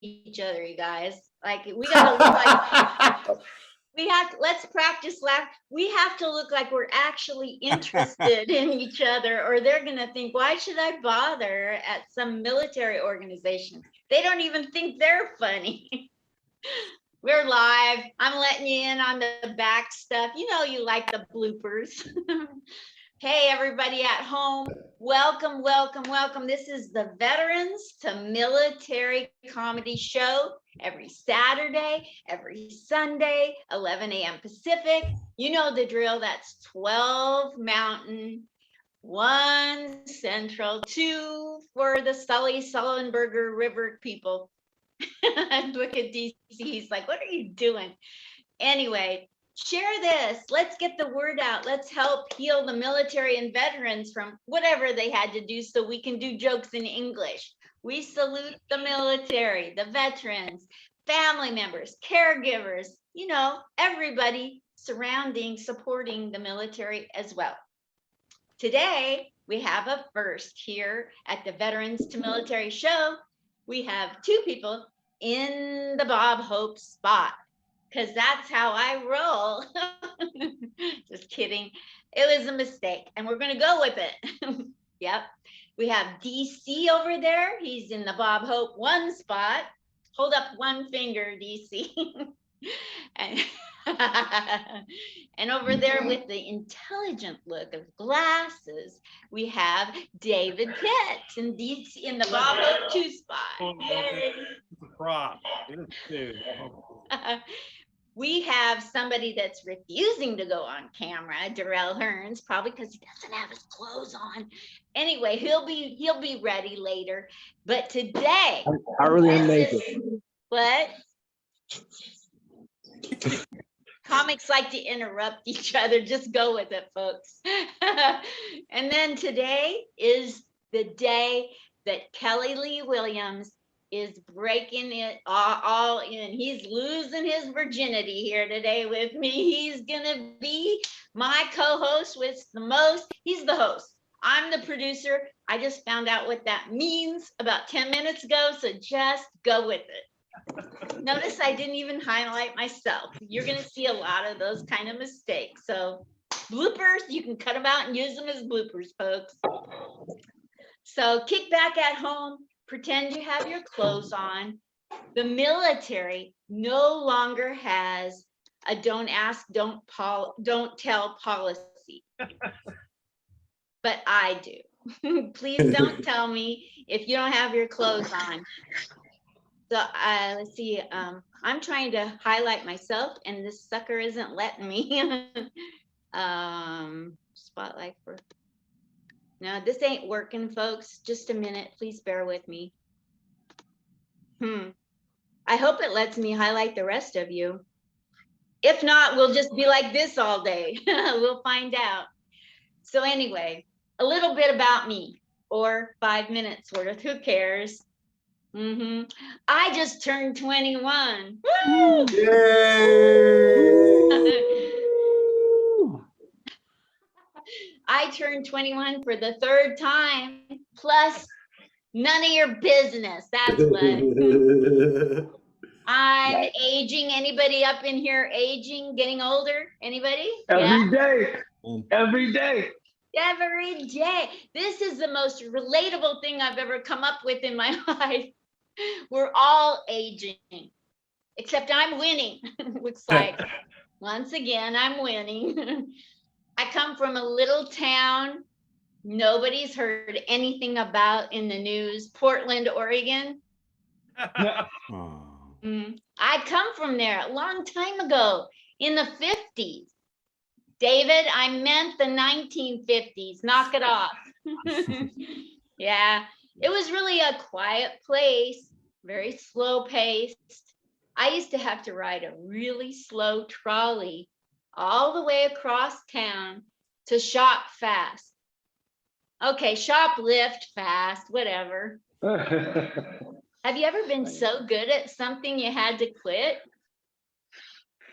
each other, you guys. Like we gotta look like let's practice laugh. We have to look like we're actually interested in each other, or they're gonna think, why should I bother at some military organization? They don't even think they're funny. We're live. I'm letting you in on the back stuff. You know you like the bloopers. Hey, everybody at home. Welcome, welcome, welcome. This is the Veterans to Military Comedy Show every Saturday, every Sunday, 11 a.m. Pacific. You know the drill. That's 12 Mountain, 1 Central, 2 for the Sullenberger River people. Look at DC. He's like, what are you doing? Anyway, share this. Let's get the word out. Let's help heal the military and veterans from whatever they had to do so we can do jokes in English. We salute the military, the veterans, family members, caregivers, you know, everybody surrounding, supporting the military as well. Today, we have a first here at the Veterans to Military Show. We have 2 people in the Bob Hope spot, because that's how I roll. Just kidding. It was a mistake, and we're going to go with it. Yep. We have DC over there. He's in the Bob Hope 1 spot. Hold up 1 finger, DC. and, and over there with the intelligent look of glasses, we have David Pitts in DC in the Bob Hope 2 spot. Yay. Prop. We have somebody that's refusing to go on camera, Darrell Hearns, probably because he doesn't have his clothes on. Anyway, he'll be ready later. But today, I really am naked. What? Comics like to interrupt each other. Just go with it, folks. And then today is the day that Kelly Lee Williams is breaking it all in. He's losing his virginity here today with me. He's gonna be my co-host with the most. He's the host. I'm the producer. I just found out what that means about 10 minutes ago, so just go with it. Notice I didn't even highlight myself. You're gonna see a lot of those kind of mistakes. So bloopers, you can cut them out and use them as bloopers, folks. So kick back at home. Pretend you have your clothes on. The military no longer has a don't ask, don't tell policy. But I do. Please don't tell me if you don't have your clothes on. So let's see. I'm trying to highlight myself and this sucker isn't letting me. Spotlight for. No, this ain't working, folks. Just a minute. Please bear with me. I hope it lets me highlight the rest of you. If not, we'll just be like this all day. We'll find out. So anyway, a little bit about me, or 5 minutes worth. Who cares? I just turned 21. Woo! Yay! I turned 21 for the 3rd time, plus none of your business. That's what. I'm aging. Anybody up in here aging, getting older? Anybody? Every day. Every day. Every day. This is the most relatable thing I've ever come up with in my life. We're all aging, except I'm winning. Looks like, once again, I'm winning. I come from a little town nobody's heard anything about in the news, Portland, Oregon. I come from there a long time ago in the 50s. David, I meant the 1950s. Knock it off. Yeah, it was really a quiet place, very slow paced. I used to have to ride a really slow trolley all the way across town to shop fast. Okay, shoplift fast, whatever. Have you ever been so good at something you had to quit?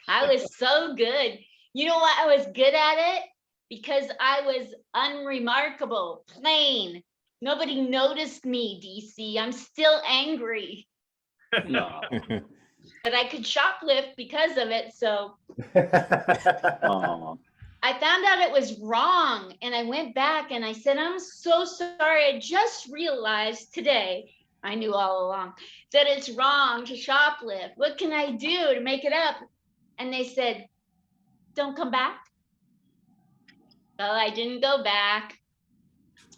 I was so good. You know why I was good at it? Because I was unremarkable, plain. Nobody noticed me, DC. I'm still angry. No. but I could shoplift because of it. So Oh. I found out it was wrong. And I went back and I said, I'm so sorry. I just realized today, I knew all along, that it's wrong to shoplift. What can I do to make it up? And they said, don't come back. Well, I didn't go back.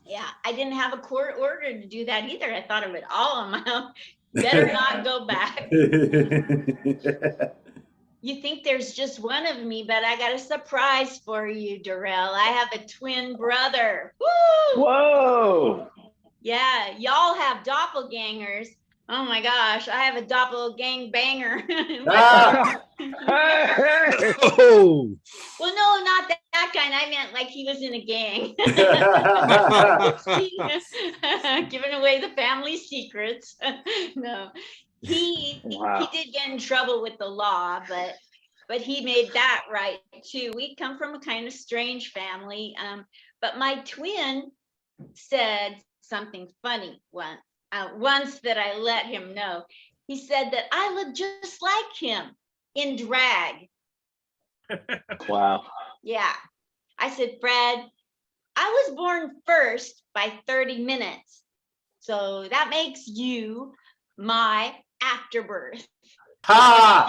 Yeah, I didn't have a court order to do that either. I thought of it all on my own. Better not go back. You think there's just one of me, but I got a surprise for you, Darrell. I have a twin brother. Woo! Whoa. Yeah, y'all have doppelgangers. Oh my gosh, I have a doppelgang-banger. Ah! Hey. Oh, Well, no, not that kind. I meant like he was in a gang. Giving away the family secrets. No, he Wow. did get in trouble with the law, but he made that right too. We come from a kind of strange family. But my twin said something funny once that I let him know. He said that I look just like him in drag. Wow. Yeah. I said, Fred, I was born first by 30 minutes. So that makes you my afterbirth. ha!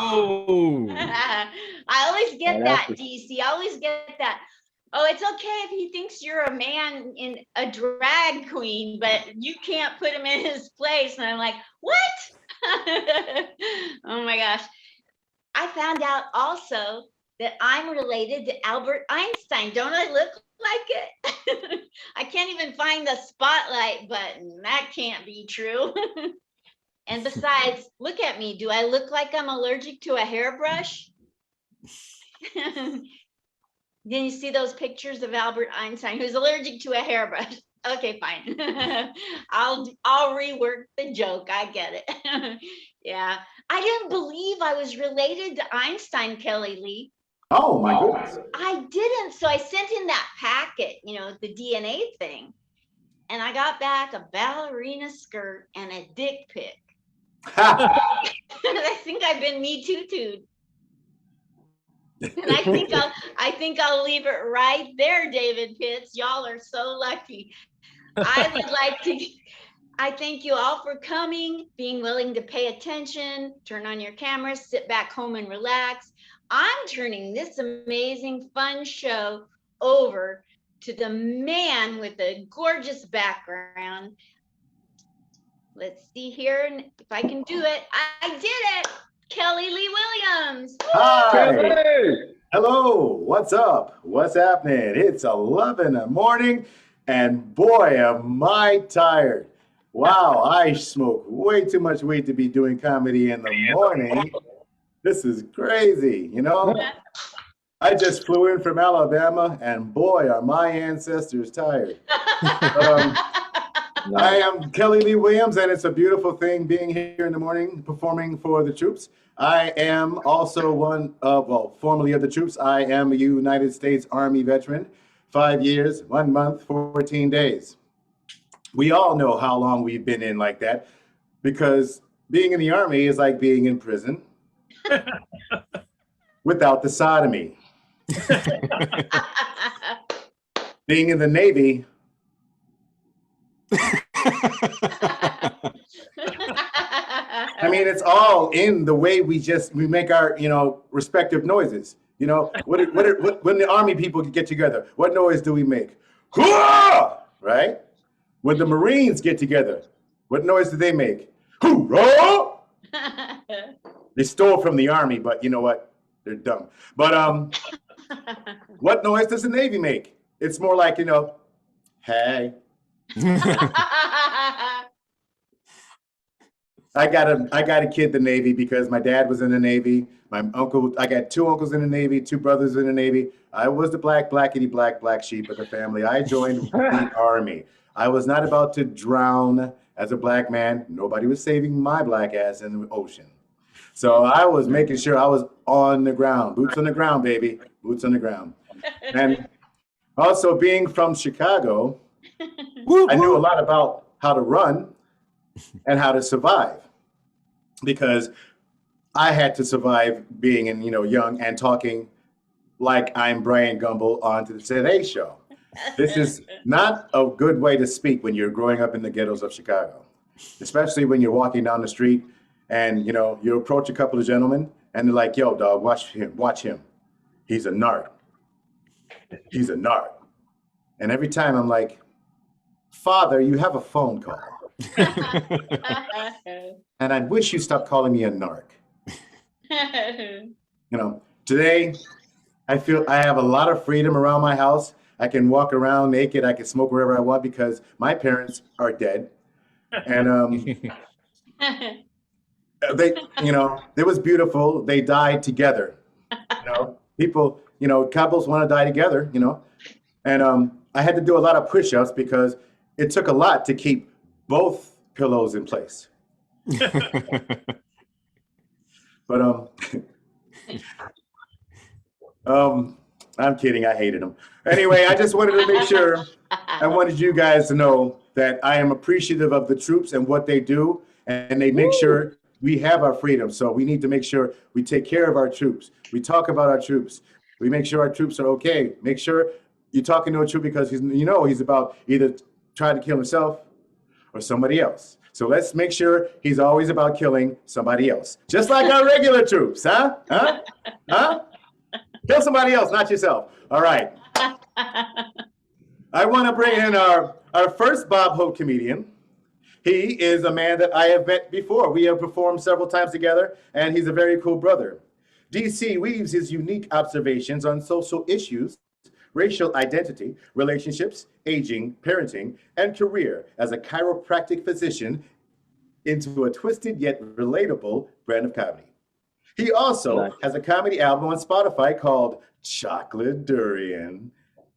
I always get Oh, that, that's DC. I always get that. Oh, it's okay if he thinks you're a man in a drag queen, but you can't put him in his place. And I'm like, what? Oh my gosh. I found out also that I'm related to Albert Einstein. Don't I look like it? I can't even find the spotlight button. That can't be true. And besides, look at me. Do I look like I'm allergic to a hairbrush? Then you see those pictures of Albert Einstein who's allergic to a hairbrush. Okay, fine. I'll rework the joke. I get it. Yeah. I didn't believe I was related to Einstein, Kelly Lee. Oh my goodness. I didn't. So I sent in that packet, the DNA thing. And I got back a ballerina skirt and a dick pic. Ha! I think I've been Me Too-too'd. And I think I'll leave it right there, David Pitts. Y'all are so lucky. I thank you all for coming, being willing to pay attention, turn on your cameras, sit back home and relax. I'm turning this amazing, fun show over to the man with a gorgeous background. Let's see here if I can do it. I did it. Kelly Lee Williams. Hi. Hey. Hello. What's up? What's happening? It's 11 in the morning, and boy, am I tired. Wow, I smoke way too much weed to be doing comedy in the morning. This is crazy, I just flew in from Alabama, and boy, are my ancestors tired. I am Kelly Lee Williams, and it's a beautiful thing being here in the morning performing for the troops. I am also formerly of the troops. I am a United States Army veteran, 5 years, 1 month, 14 days. We all know how long we've been in like that, because being in the Army is like being in prison without the sodomy. Being in the Navy, I mean, it's all in the way we make our, respective noises. When the Army people get together, what noise do we make? Hoorah! Right? When the Marines get together, what noise do they make? Hoorah! They stole from the Army, but you know what? They're dumb. But what noise does the Navy make? It's more like, hey. I got a kid in the Navy because my dad was in the Navy. I got 2 uncles in the Navy, 2 brothers in the Navy. I was the black sheep of the family. I joined the Army. I was not about to drown as a black man. Nobody was saving my black ass in the ocean. So I was making sure I was on the ground, boots on the ground, baby, boots on the ground. And also being from Chicago, I knew a lot about how to run and how to survive. because I had to survive being young and talking like I'm Brian Gumble on to the Today Show. This is not a good way to speak when you're growing up in the ghettos of Chicago, especially when you're walking down the street and you approach a couple of gentlemen and they're like, "Yo, dog, watch him. He's a narc. He's a narc." And every time I'm like, "Father, you have a phone call. And I wish you stopped calling me a narc." Today I feel I have a lot of freedom around my house. I can walk around naked. I can smoke wherever I want because my parents are dead. And it was beautiful. They died together. People, couples want to die together, And I had to do a lot of push-ups because it took a lot to keep both pillows in place. But I'm kidding. I hated them. Anyway, I just wanted to make sure I wanted you guys to know that I am appreciative of the troops and what they do, and they make sure we have our freedom. So we need to make sure we take care of our troops. We talk about our troops. We make sure our troops are okay. Make sure you're talking to a troop because he's about either trying to kill himself or somebody else. So let's make sure he's always about killing somebody else. Just like our regular troops, huh? Kill somebody else, not yourself. All right. I want to bring in our first Bob Hope comedian. He is a man that I have met before. We have performed several times together, and he's a very cool brother. DC weaves his unique observations on social issues, racial identity, relationships, aging, parenting, and career as a chiropractic physician into a twisted yet relatable brand of comedy. He also has a comedy album on Spotify called Chocolate Durian.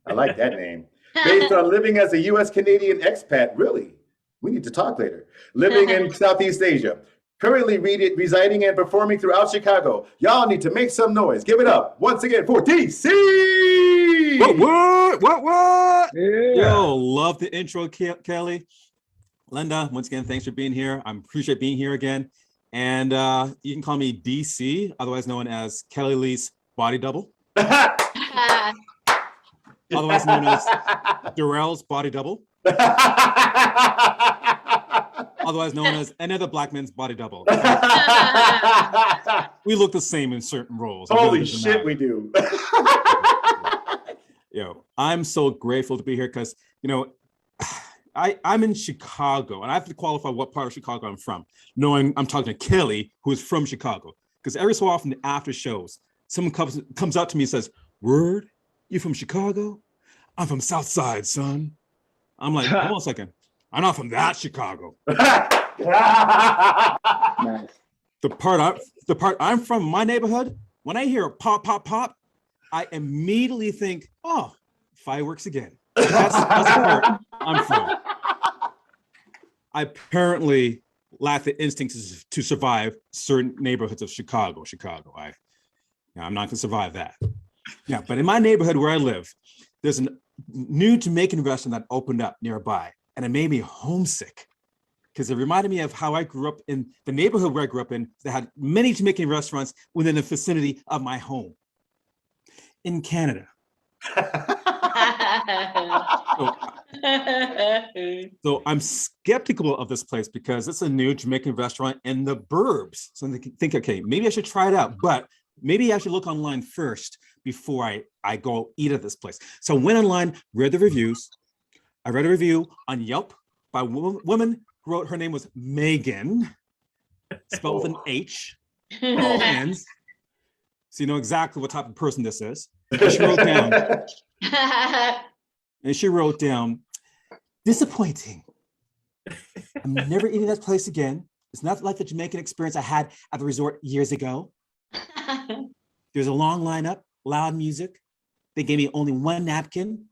I like that name. Based on living as a U.S. Canadian expat, really. We need to talk later. Living in Southeast Asia. Currently residing and performing throughout Chicago. Y'all need to make some noise. Give it up once again for DC. What? Yeah. Yo, love the intro, Kelly. Linda, once again, thanks for being here. I appreciate being here again. And you can call me DC, otherwise known as Kelly Lee's body double. Otherwise known as Darrell's body double. Otherwise known as another black man's body double. We look the same in certain roles. Holy shit, we do. Yo, I'm so grateful to be here because, I'm in Chicago, and I have to qualify what part of Chicago I'm from, knowing I'm talking to Kelly, who is from Chicago. Because every so often after shows, someone comes up to me and says, "Word, you from Chicago?" "I'm from South Side, son." I'm like, hold on a second. I'm not from that Chicago. Nice. The part I'm from, my neighborhood, when I hear pop, pop, pop, I immediately think, oh, fireworks again. That's the part I'm from. I apparently lack the instinct to survive certain neighborhoods of Chicago. I'm not gonna survive that. Yeah, but in my neighborhood where I live, there's a new Jamaican restaurant that opened up nearby, and it made me homesick because it reminded me of how I grew up in the neighborhood where I grew up in that had many Jamaican restaurants within the vicinity of my home in Canada. So I'm skeptical of this place because it's a new Jamaican restaurant in the burbs. So I think, okay, maybe I should try it out, but maybe I should look online first before I go eat at this place. So I went online, read the reviews. I read a review on Yelp by a woman who wrote, her name was Megan, spelled with an H, all hands. So you know exactly what type of person this is. And she wrote down, disappointing. I'm never eating that place again. It's not like the Jamaican experience I had at the resort years ago. There's a long lineup, loud music. They gave me only one napkin,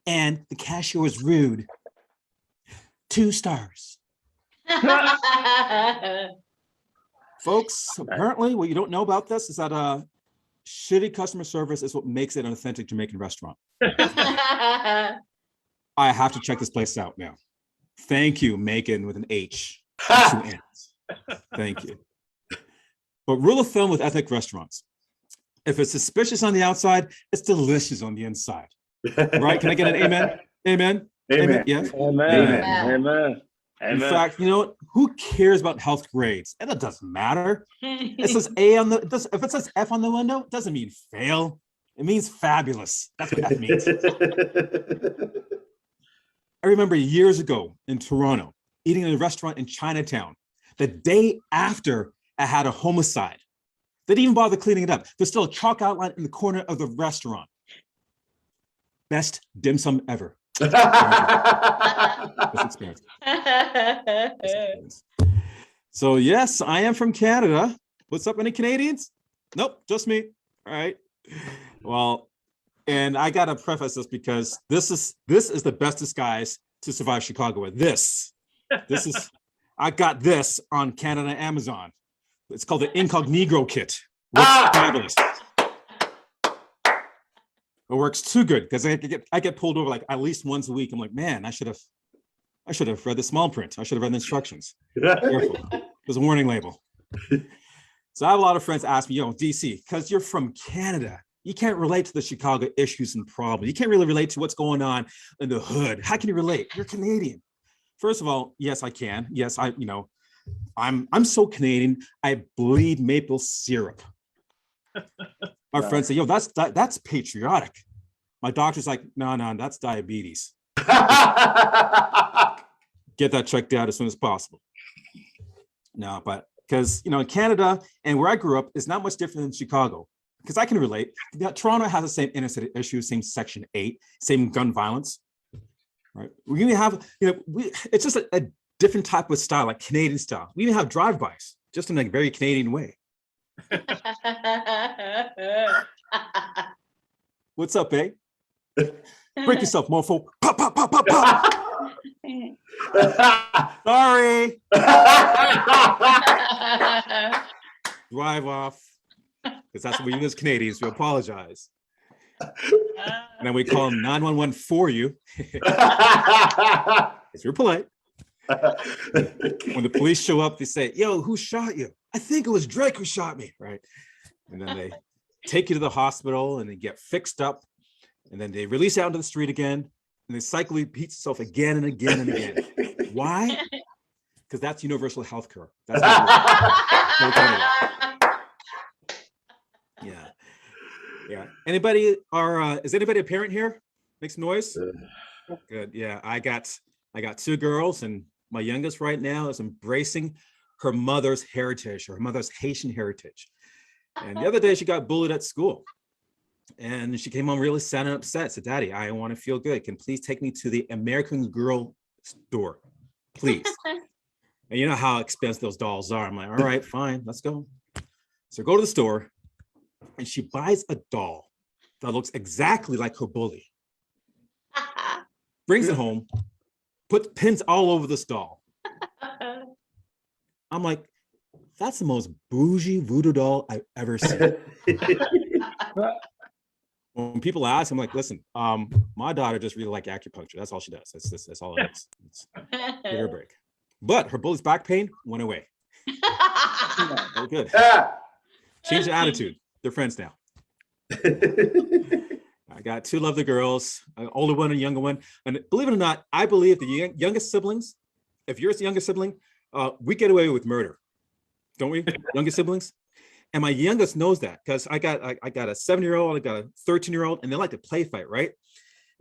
and the cashier was rude. 2 stars. Folks, apparently what you don't know about this is that shitty customer service is what makes it an authentic Jamaican restaurant. I have to check this place out now. Thank you, Megan with an H. 2 N's. Thank you. But rule of thumb with ethnic restaurants: if it's suspicious on the outside, it's delicious on the inside. Right? Can I get an amen? Amen. Amen. Yes. Amen. Yeah. Amen. In Amen. fact, you know what? Who cares about health grades? And it doesn't matter. It says A on the. If it says F on the window, it doesn't mean fail. It means fabulous. That's what F means. I remember years ago in Toronto, eating in a restaurant in Chinatown. The day after I had a homicide, they didn't even bother cleaning it up. There's still a chalk outline in the corner of the restaurant. Best dim sum ever. Best experience. Best experience. So yes, I am from Canada. What's up, any Canadians? Nope, just me. All right. Well, and I gotta preface this because this is the best disguise to survive Chicago with. This is I got this on Canada Amazon. It's called the Incognito kit. Works fabulous. It works too good because I get pulled over like at least once a week. I'm like, man, I should have read the small print. I should have read the instructions. Careful. There's a warning label. So I have a lot of friends ask me, DC, because you're from Canada, you can't relate to the Chicago issues and problems. You can't really relate to what's going on in the hood. How can you relate? You're Canadian. First of all, yes, I can. Yes, I'm so Canadian. I bleed maple syrup. My friends say, that's patriotic. My doctor's like, no, that's diabetes. Get that checked out as soon as possible. No, but because, in Canada and where I grew up is not much different than Chicago, because I can relate. Toronto has the same inner city issues, same Section 8, same gun violence, right? We even have, it's just a different type of style, like Canadian style. We even have drive-bys, just in a very Canadian way. What's up, eh? Break yourself, mofo. Pop, pop, pop, pop, pop. Sorry. Drive off. Because that's what we do as Canadians. We apologize. And then we call 911 for you. Because you're polite. When the police show up, they say, yo, who shot you? I think it was Drake who shot me, right? And then they take you to the hospital and they get fixed up. And then they release you out into the street again. And the cycle repeats itself again and again and again. Why? Because that's universal health care. That's yeah. Anybody is anybody a parent here? Make some noise. Good. Yeah, I got 2 girls, and my youngest right now is embracing her mother's heritage, her mother's Haitian heritage. And the other day she got bullied at school. And she came home really sad and upset. Said, Daddy, I want to feel good. Can please take me to the American Girl store, please? And you know how expensive those dolls are. I'm like, all right, fine, let's go. So go to the store, and she buys a doll that looks exactly like her bully. Brings it home, put pins all over this doll. I'm like, that's the most bougie voodoo doll I've ever seen. When people ask, I'm like, listen, my daughter just really likes acupuncture. That's all she does. That's all it is. Give her a break. But her bully's back pain went away. Very good. Change the attitude. They're friends now. I got 2 lovely girls, an older one and a younger one. And believe it or not, I believe the youngest siblings, if you're the youngest sibling, we get away with murder. Don't we? Youngest siblings? And my youngest knows that because I got a 7-year-old, I got a 13-year-old, and they like to play fight, right?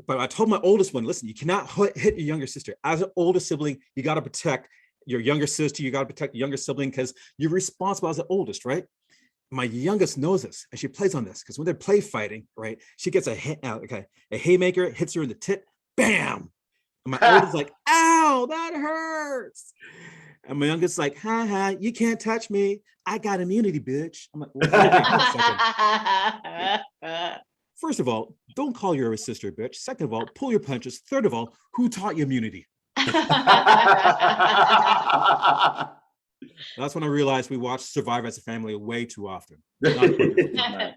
But I told my oldest one, listen, you cannot hit your younger sister. As an older sibling, you got to protect your younger sister. You got to protect the younger sibling because you're responsible as the oldest, right? My youngest knows this, and she plays on this because when they're play fighting, right, she gets a haymaker, hits her in the tit, bam. And my oldest like, ow, that hurts. And my youngest like, ha, you can't touch me. I got immunity, bitch. I'm like, well, first of all, don't call your sister a bitch. Second of all, pull your punches. Third of all, who taught you immunity? That's when I realized we watch Survivor as a family way too often. Yeah.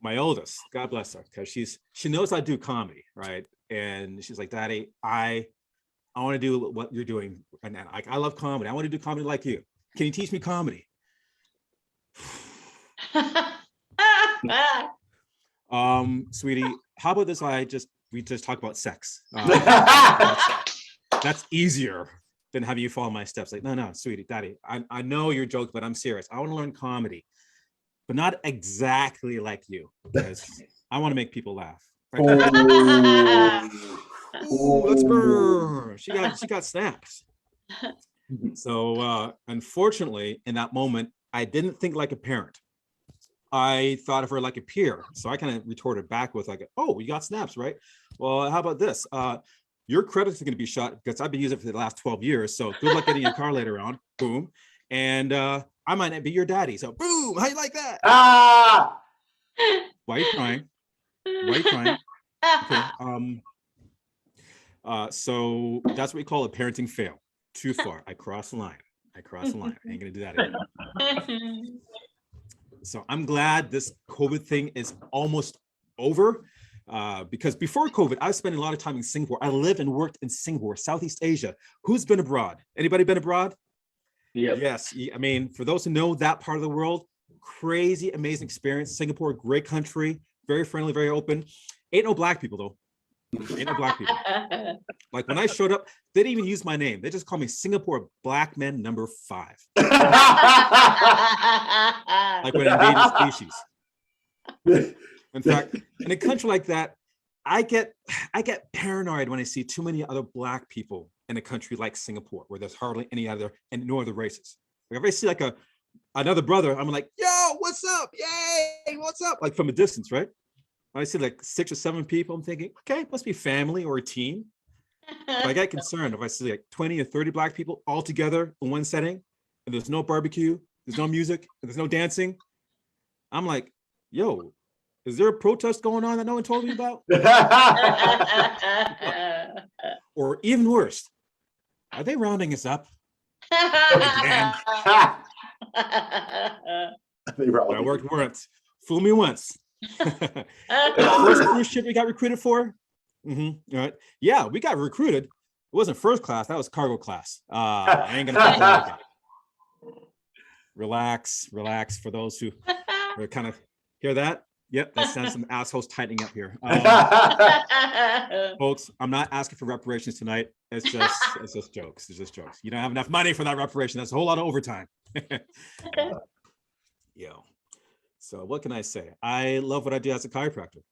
My oldest, God bless her, because she knows I do comedy, right? And she's like, Daddy, I want to do what you're doing right now. I love comedy. I want to do comedy like you. Can you teach me comedy? Sweetie, how about this? We just talk about sex. That's easier than having you follow my steps. Like, no, sweetie, daddy, I know you're joking, but I'm serious. I want to learn comedy, but not exactly like you, because I want to make people laugh. Ooh, let's burn. She got snaps. So unfortunately, in that moment, I didn't think like a parent. I thought of her like a peer. So I kind of retorted back with like, oh, you got snaps, right? Well, how about this? Your credits are going to be shot because I've been using it for the last 12 years. So good luck getting your car later on. Boom. And I might not be your daddy. So boom. How you like that? Ah! Why are you crying? Why are you crying? Okay. So that's what we call a parenting fail. Too far. I crossed the line. I ain't gonna do that anymore. So I'm glad this COVID thing is almost over, because before COVID, I was spending a lot of time in Singapore. I lived and worked in Singapore, Southeast Asia. Who's been abroad? Anybody been abroad? Yep. Yes. I mean, for those who know that part of the world, crazy, amazing experience. Singapore, great country, very friendly, very open. Ain't no black people though. Ain't no black people. Like when I showed up, they didn't even use my name. They just called me Singapore Black Man number 5. Like an endangered species. In fact, in a country like that, I get paranoid when I see too many other black people in a country like Singapore, where there's hardly any other and no other races. Like if I see like another brother, I'm like, yo, what's up? Yay, what's up? Like from a distance, right? I see like 6 or 7 people, I'm thinking, okay, must be family or a team. But I get concerned if I see like 20 or 30 black people all together in one setting, and there's no barbecue, there's no music, and there's no dancing. I'm like, yo, is there a protest going on that no one told me about? Or even worse, are they rounding us up? Again. I worked once. Fool me once. First cruise ship we got recruited for. All right. Yeah, we got recruited. It wasn't first class, that was cargo class. I ain't gonna talk about it. Relax. For those who are kind of hear that. Yep, that sounds some assholes tightening up here. Folks, I'm not asking for reparations tonight. It's just jokes. It's just jokes. You don't have enough money for that reparation. That's a whole lot of overtime. Yeah. So what can I say? I love what I do as a chiropractor.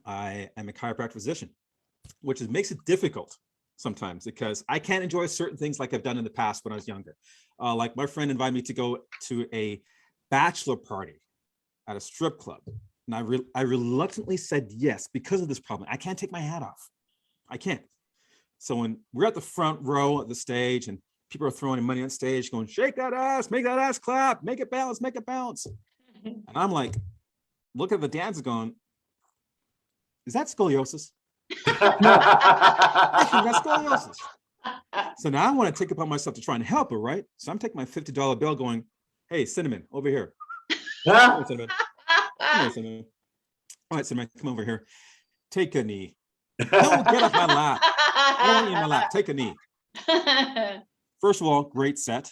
I am a chiropractic physician, which makes it difficult sometimes because I can't enjoy certain things like I've done in the past when I was younger. Like my friend invited me to go to a bachelor party at a strip club. And I reluctantly said yes because of this problem. I can't take my hat off. I can't. So when we're at the front row of the stage and people are throwing money on stage going, shake that ass, make that ass clap, make it bounce, make it bounce. And I'm like, look at the dancers going, is that scoliosis? That's scoliosis. So now I want to take it upon myself to try and help her, right? So I'm taking my $50 bill going, hey, Cinnamon, over here. Come on, Cinnamon. Come on, Cinnamon. All right, Cinnamon, come over here. Take a knee. No, get off my lap. I don't want you in my lap. Take a knee. First of all, great set.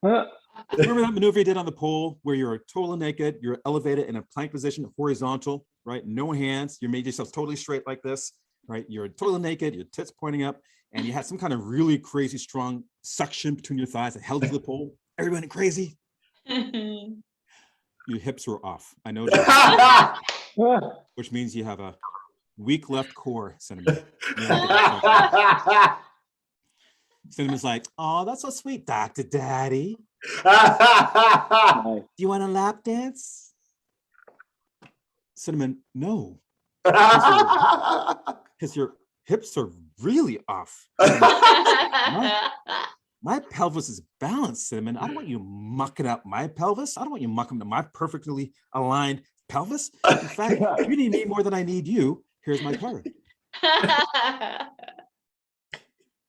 Remember that maneuver you did on the pole where you're totally naked, you're elevated in a plank position, horizontal, right? No hands. You made yourself totally straight like this, right? You're totally naked, your tits pointing up, and you had some kind of really crazy strong suction between your thighs that held you to the pole. Everybody went crazy. Your hips were off. I know, which means you have a weak left core, Cinnamon. Cinnamon's like, oh, that's so sweet, Dr. Daddy. Do you want a lap dance? Cinnamon, no. Because your hips are really off. My pelvis is balanced, Cinnamon. I don't want you mucking up my pelvis. I don't want you mucking up my perfectly aligned pelvis. In fact, you need me more than I need you. Here's my card.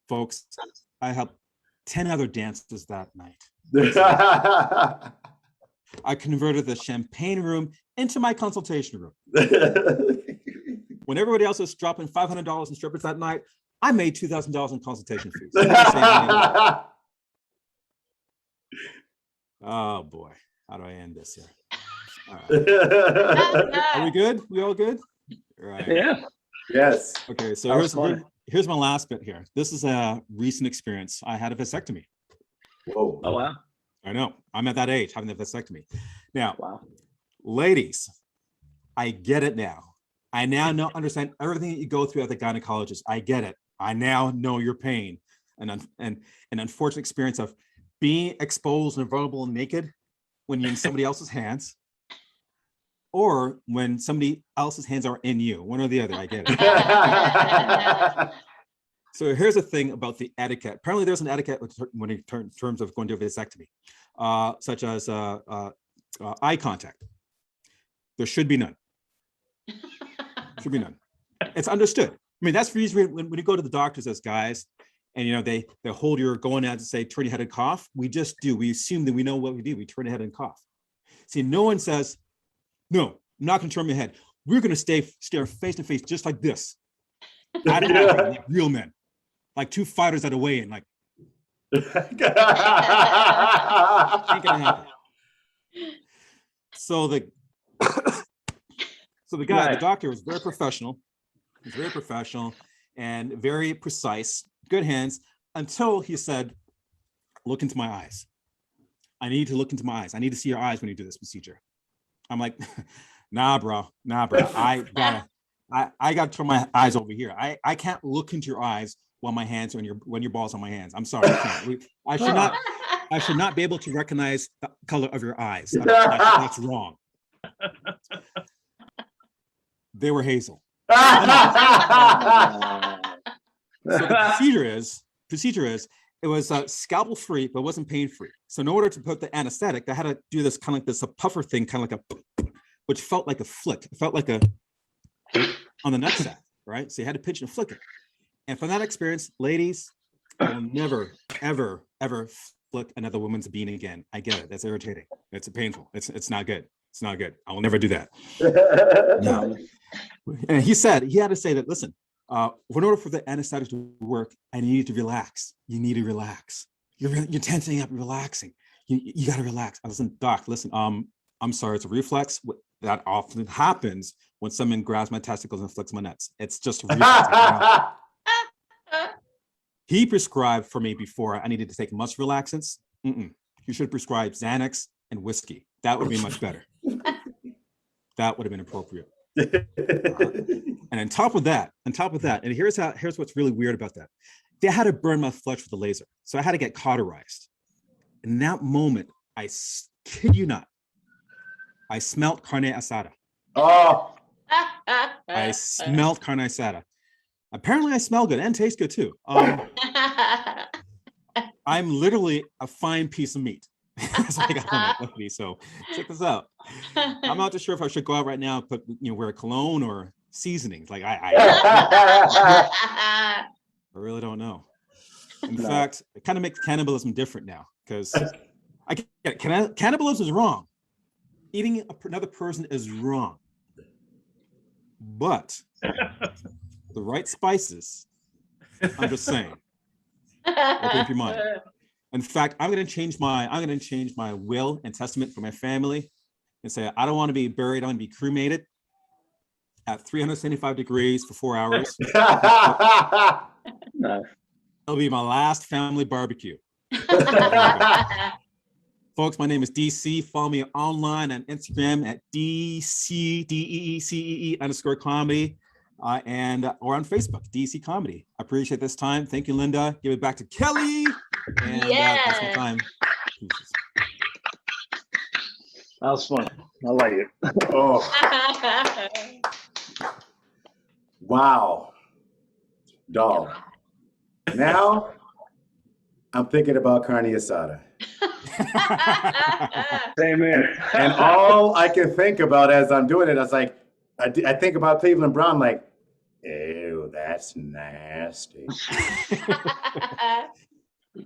Folks, I helped 10 other dancers that night. I converted the champagne room into my consultation room. When everybody else was dropping $500 in strippers that night, I made $2,000 in consultation fees. Oh boy, how do I end this here? All right. Are we good? We all good? Right. Yeah. Yes. Okay, so That was funny. here's my last bit here. This is a recent experience. I had a vasectomy. Whoa. Oh, wow. I know. I'm at that age having a vasectomy. Now, Wow. ladies, I get it now. I now understand everything that you go through at the gynecologist. I get it. I now know your pain and an unfortunate experience of being exposed and vulnerable and naked when you're in somebody else's hands, or when somebody else's hands are in you. One or the other. I get it. So here's the thing about the etiquette. Apparently, there's an etiquette when in terms of going to a vasectomy, such as eye contact. There should be none. Should be none. It's understood. I mean, that's the reason when you go to the doctors as guys, and you know they hold your gonad and say turn your head and cough. We just do. We assume that we know what we do. We turn your head and cough. See, no one says, "No, I'm not going to turn my head. We're going to stare face to face just like this." I don't know, like real men, like two fighters at a weigh-in, like. Ain't gonna happen. So the guy, the doctor, was very professional. He's very professional and very precise, good hands, until he said, "Look into my eyes. I need to look into my eyes. I need to see your eyes when you do this procedure." I'm like, nah, bro. I gotta turn my eyes over here. I can't look into your eyes while my hands are when your balls on my hands. I'm sorry. I should not be able to recognize the color of your eyes. That's wrong. They were hazel. So the procedure is it was scalpel free, but wasn't pain free. So in order to put the anesthetic, I had to do this kind of like this a puffer thing, kind of like which felt like a flick. It felt like a on the nutsack, right? So you had to pinch and flick it. And from that experience, ladies, I will never, ever, ever flick another woman's bean again. I get it. That's irritating. It's painful. It's not good. It's not good. I will never do that. No. And he had to say that, listen, in order for the anesthetic to work, I need you to relax. You need to relax. You're tensing up, relaxing. You got to relax. I listen, doc, listen, I'm sorry, it's a reflex. That often happens when someone grabs my testicles and flicks my nuts. It's just a reflex. He prescribed for me before I needed to take muscle relaxants. You should prescribe Xanax and whiskey. That would be much better. That would have been appropriate. And on top of that, and here's what's really weird about that. They had to burn my flesh with a laser. So I had to get cauterized. In that moment, I kid you not, I smelt carne asada. Oh. I smelled carne asada. Apparently I smell good and taste good too. I'm literally a fine piece of meat. That's what I got on my company. So check this out. I'm not too sure if I should go out right now and put, wear cologne or seasonings. Like I really don't know. In fact, it kind of makes cannibalism different now because cannibalism is wrong. Eating another person is wrong. But the right spices, I'm just saying. Open up your mind. In fact, I'm going to change my will and testament for my family and say I don't want to be buried. I want to be cremated at 375 degrees for 4 hours. It'll be my last family barbecue. Folks, my name is DC. Follow me online on Instagram at DCDEECEE_comedy and or on Facebook, DC Comedy. I appreciate this time. Thank you, Linda. Give it back to Kelly. And that's my time. That was fun. I like it. Oh. Wow. Dog. Now I'm thinking about carne asada. Same here. And all I can think about as I'm doing it, I was like, I think about Cleveland Brown, like, ew, that's nasty.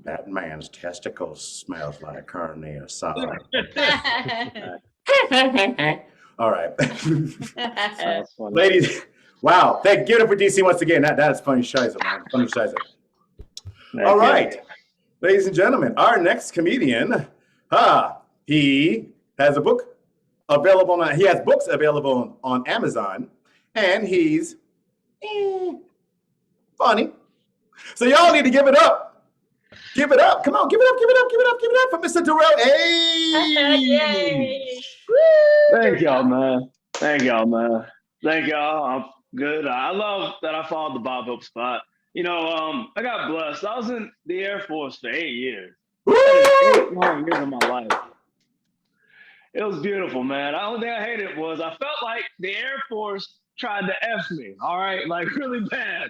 That man's testicles smells like carne asada. All right. Ladies, wow. Give it up for DC once again. That's funny shizer, man. Funny shizer. All right. Ladies and gentlemen, our next comedian, He has a book available on. He has books available on Amazon, and he's funny. So y'all need to give it up. Give it up. Come on, give it up. Give it up. Give it up. Give it up for Mr. Darrell. Hey! Yay. Thank y'all, man. Thank y'all, man. Thank y'all. I'm good. I love that I followed the Bob Hope spot. You know, I got blessed. I was in the Air Force for 8 years. Woo! 8 long years of my life. It was beautiful, man. The only thing I hated was I felt like the Air Force tried to F me, all right? Like really bad.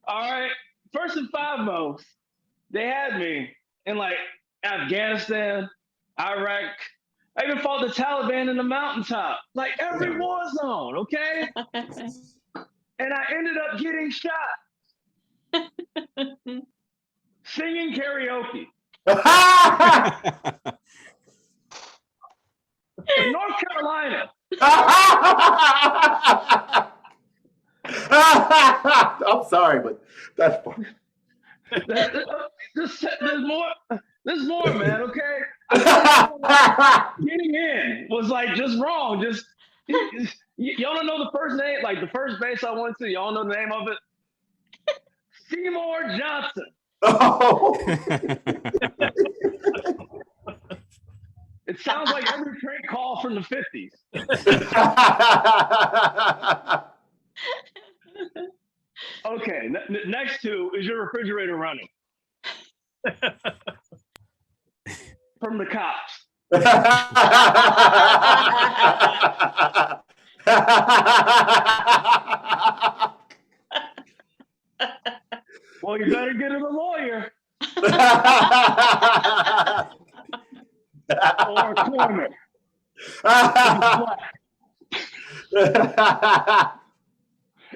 All right. First and foremost, they had me in like Afghanistan, Iraq. I even fought the Taliban in the mountaintop, like every war zone, okay? And I ended up getting shot. Singing karaoke in North Carolina. I'm sorry, but that's funny. There's more, man, okay? Getting in was like just wrong. Just y'all don't know the first name, like the first base I went to, y'all know the name of it? Seymour Johnson. Oh. It sounds like every prank call from the 50s. Okay, next to is your refrigerator running? From the cops. Well, you better get it a lawyer or a coroner.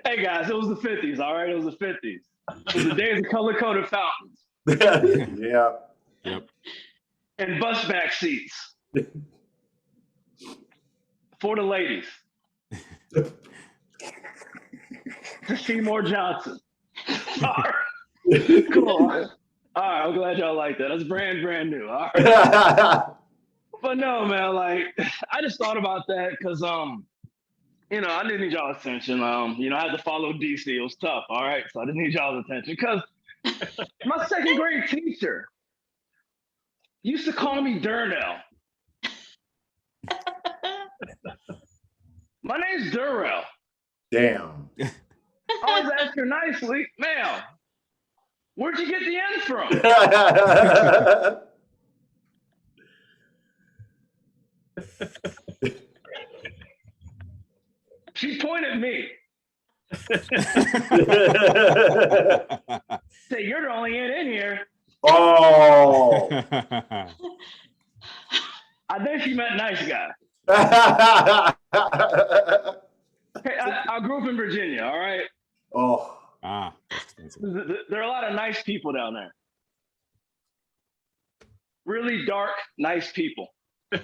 Hey guys, it was the 50s, all right? It was the 50s. It was the days of color-coded fountains. Yeah. Yep. And bus back seats. For the ladies. To Seymour Johnson. All right. Cool. All right, I'm glad y'all like that. That's brand new. All right. But no, man, like I just thought about that because you know, I didn't need y'all's attention. You know, I had to follow DC. It was tough, all right? So I didn't need y'all's attention because my second grade teacher used to call me Durnell. My name's Durrell. Damn. I always ask her nicely, ma'am, where'd you get the N from? She pointed at me. Say, you're the only N in here. Oh. I think she meant nice guy. Hey, I grew up in Virginia, all right? Oh. Ah, that's expensive. There are a lot of nice people down there. Really dark, nice people. I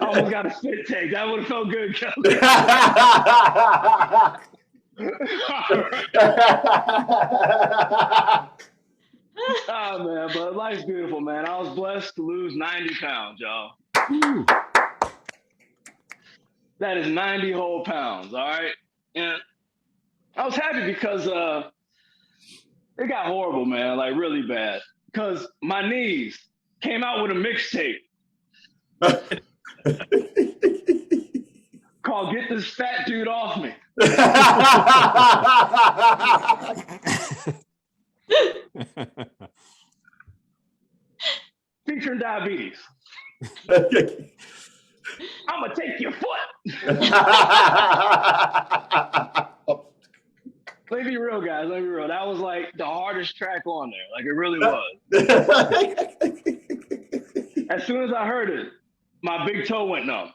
almost got a spit take. That would have felt good, Kelly. Oh, man, but life's beautiful, man. I was blessed to lose 90 pounds, y'all. Ooh. That is 90 whole pounds, all right? And I was happy because it got horrible, man, like really bad. Because my knees came out with a mixtape called Get This Fat Dude Off Me. Featuring diabetes. I'm gonna take your foot. Let me be real, guys. Let me be real. That was like the hardest track on there. Like it really was. As soon as I heard it, my big toe went numb.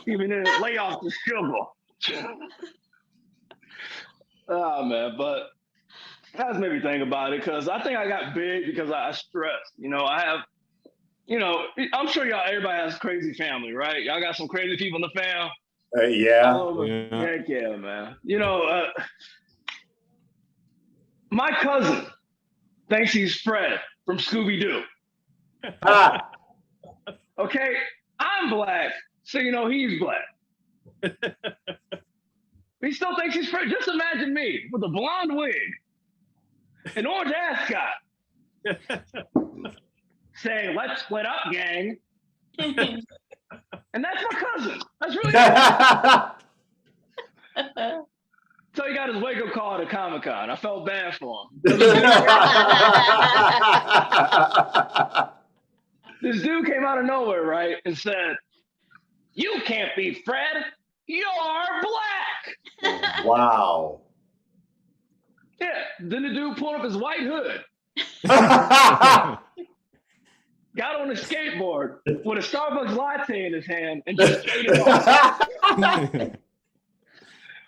Even in a lay off the sugar. Oh man, but that's made me think about it because I think I got big because I stressed. You know, I have, you know, I'm sure everybody has crazy family, right? Y'all got some crazy people in the fam. Yeah. Heck yeah, man. You know, My cousin thinks he's Fred from Scooby-Doo. Ah. Okay, I'm black, so you know he's black. He still thinks he's Fred. Just imagine me with a blonde wig, an orange ascot, saying, "Let's split up, gang." And that's my cousin. That's really so he got his wake-up call at Comic-Con. I felt bad for him. This dude came out of nowhere, right, and said, "You can't be Fred. You're black." Wow. Yeah. Then the dude pulled up his white hood, got on a skateboard with a Starbucks latte in his hand, and just skated off.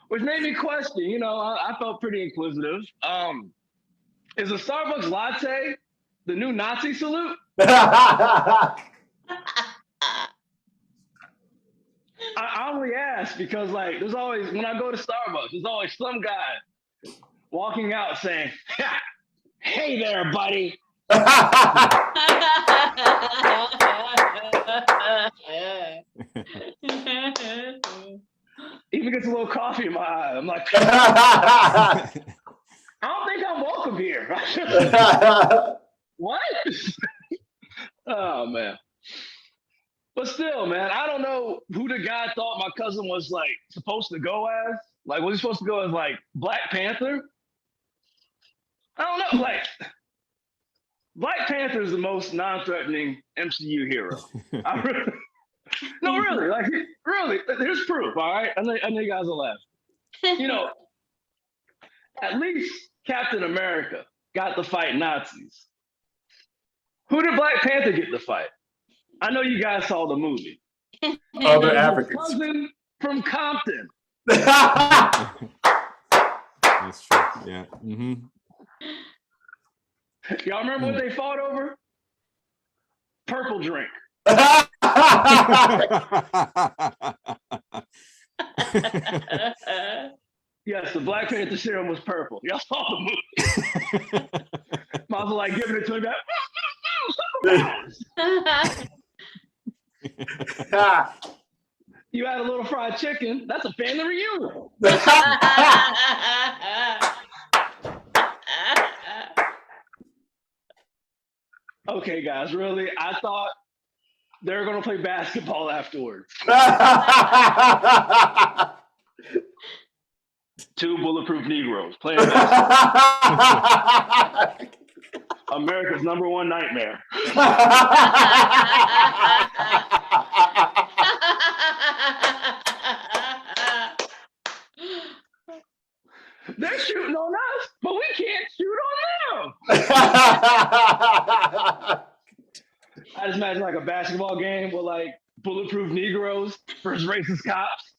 Which made me question. You know, I felt pretty inquisitive. Is a Starbucks latte the new Nazi salute? I only ask because, like, there's always, when I go to Starbucks, there's always some guy walking out saying, "Hey there, buddy." Even gets a little coffee in my eye. I'm like, I don't think I'm welcome here. What? Oh, man. But still, man, I don't know who the guy thought my cousin was, like, supposed to go as. Like, was he supposed to go as, like, Black Panther? I don't know. Like, Black Panther is the most non-threatening MCU hero. No, really. Like, really. Here's proof, all right? I know you guys will laugh. You know, at least Captain America got to fight Nazis. Who did Black Panther get to fight? I know you guys saw the movie. Other His Africans. cousin from Compton. That's true. Yeah. Mm-hmm. Y'all remember what they fought over? Purple drink. Yes, the Black Panther serum was purple. Y'all saw the movie. Might as well, like, giving it to him back. You had a little fried chicken. That's a family reunion. Okay, guys, really? I thought they were going to play basketball afterwards. 2 bulletproof Negroes playing basketball. America's #1 nightmare. They're shooting on us, but we can't shoot on them. I just imagine like a basketball game with like bulletproof Negroes versus racist cops.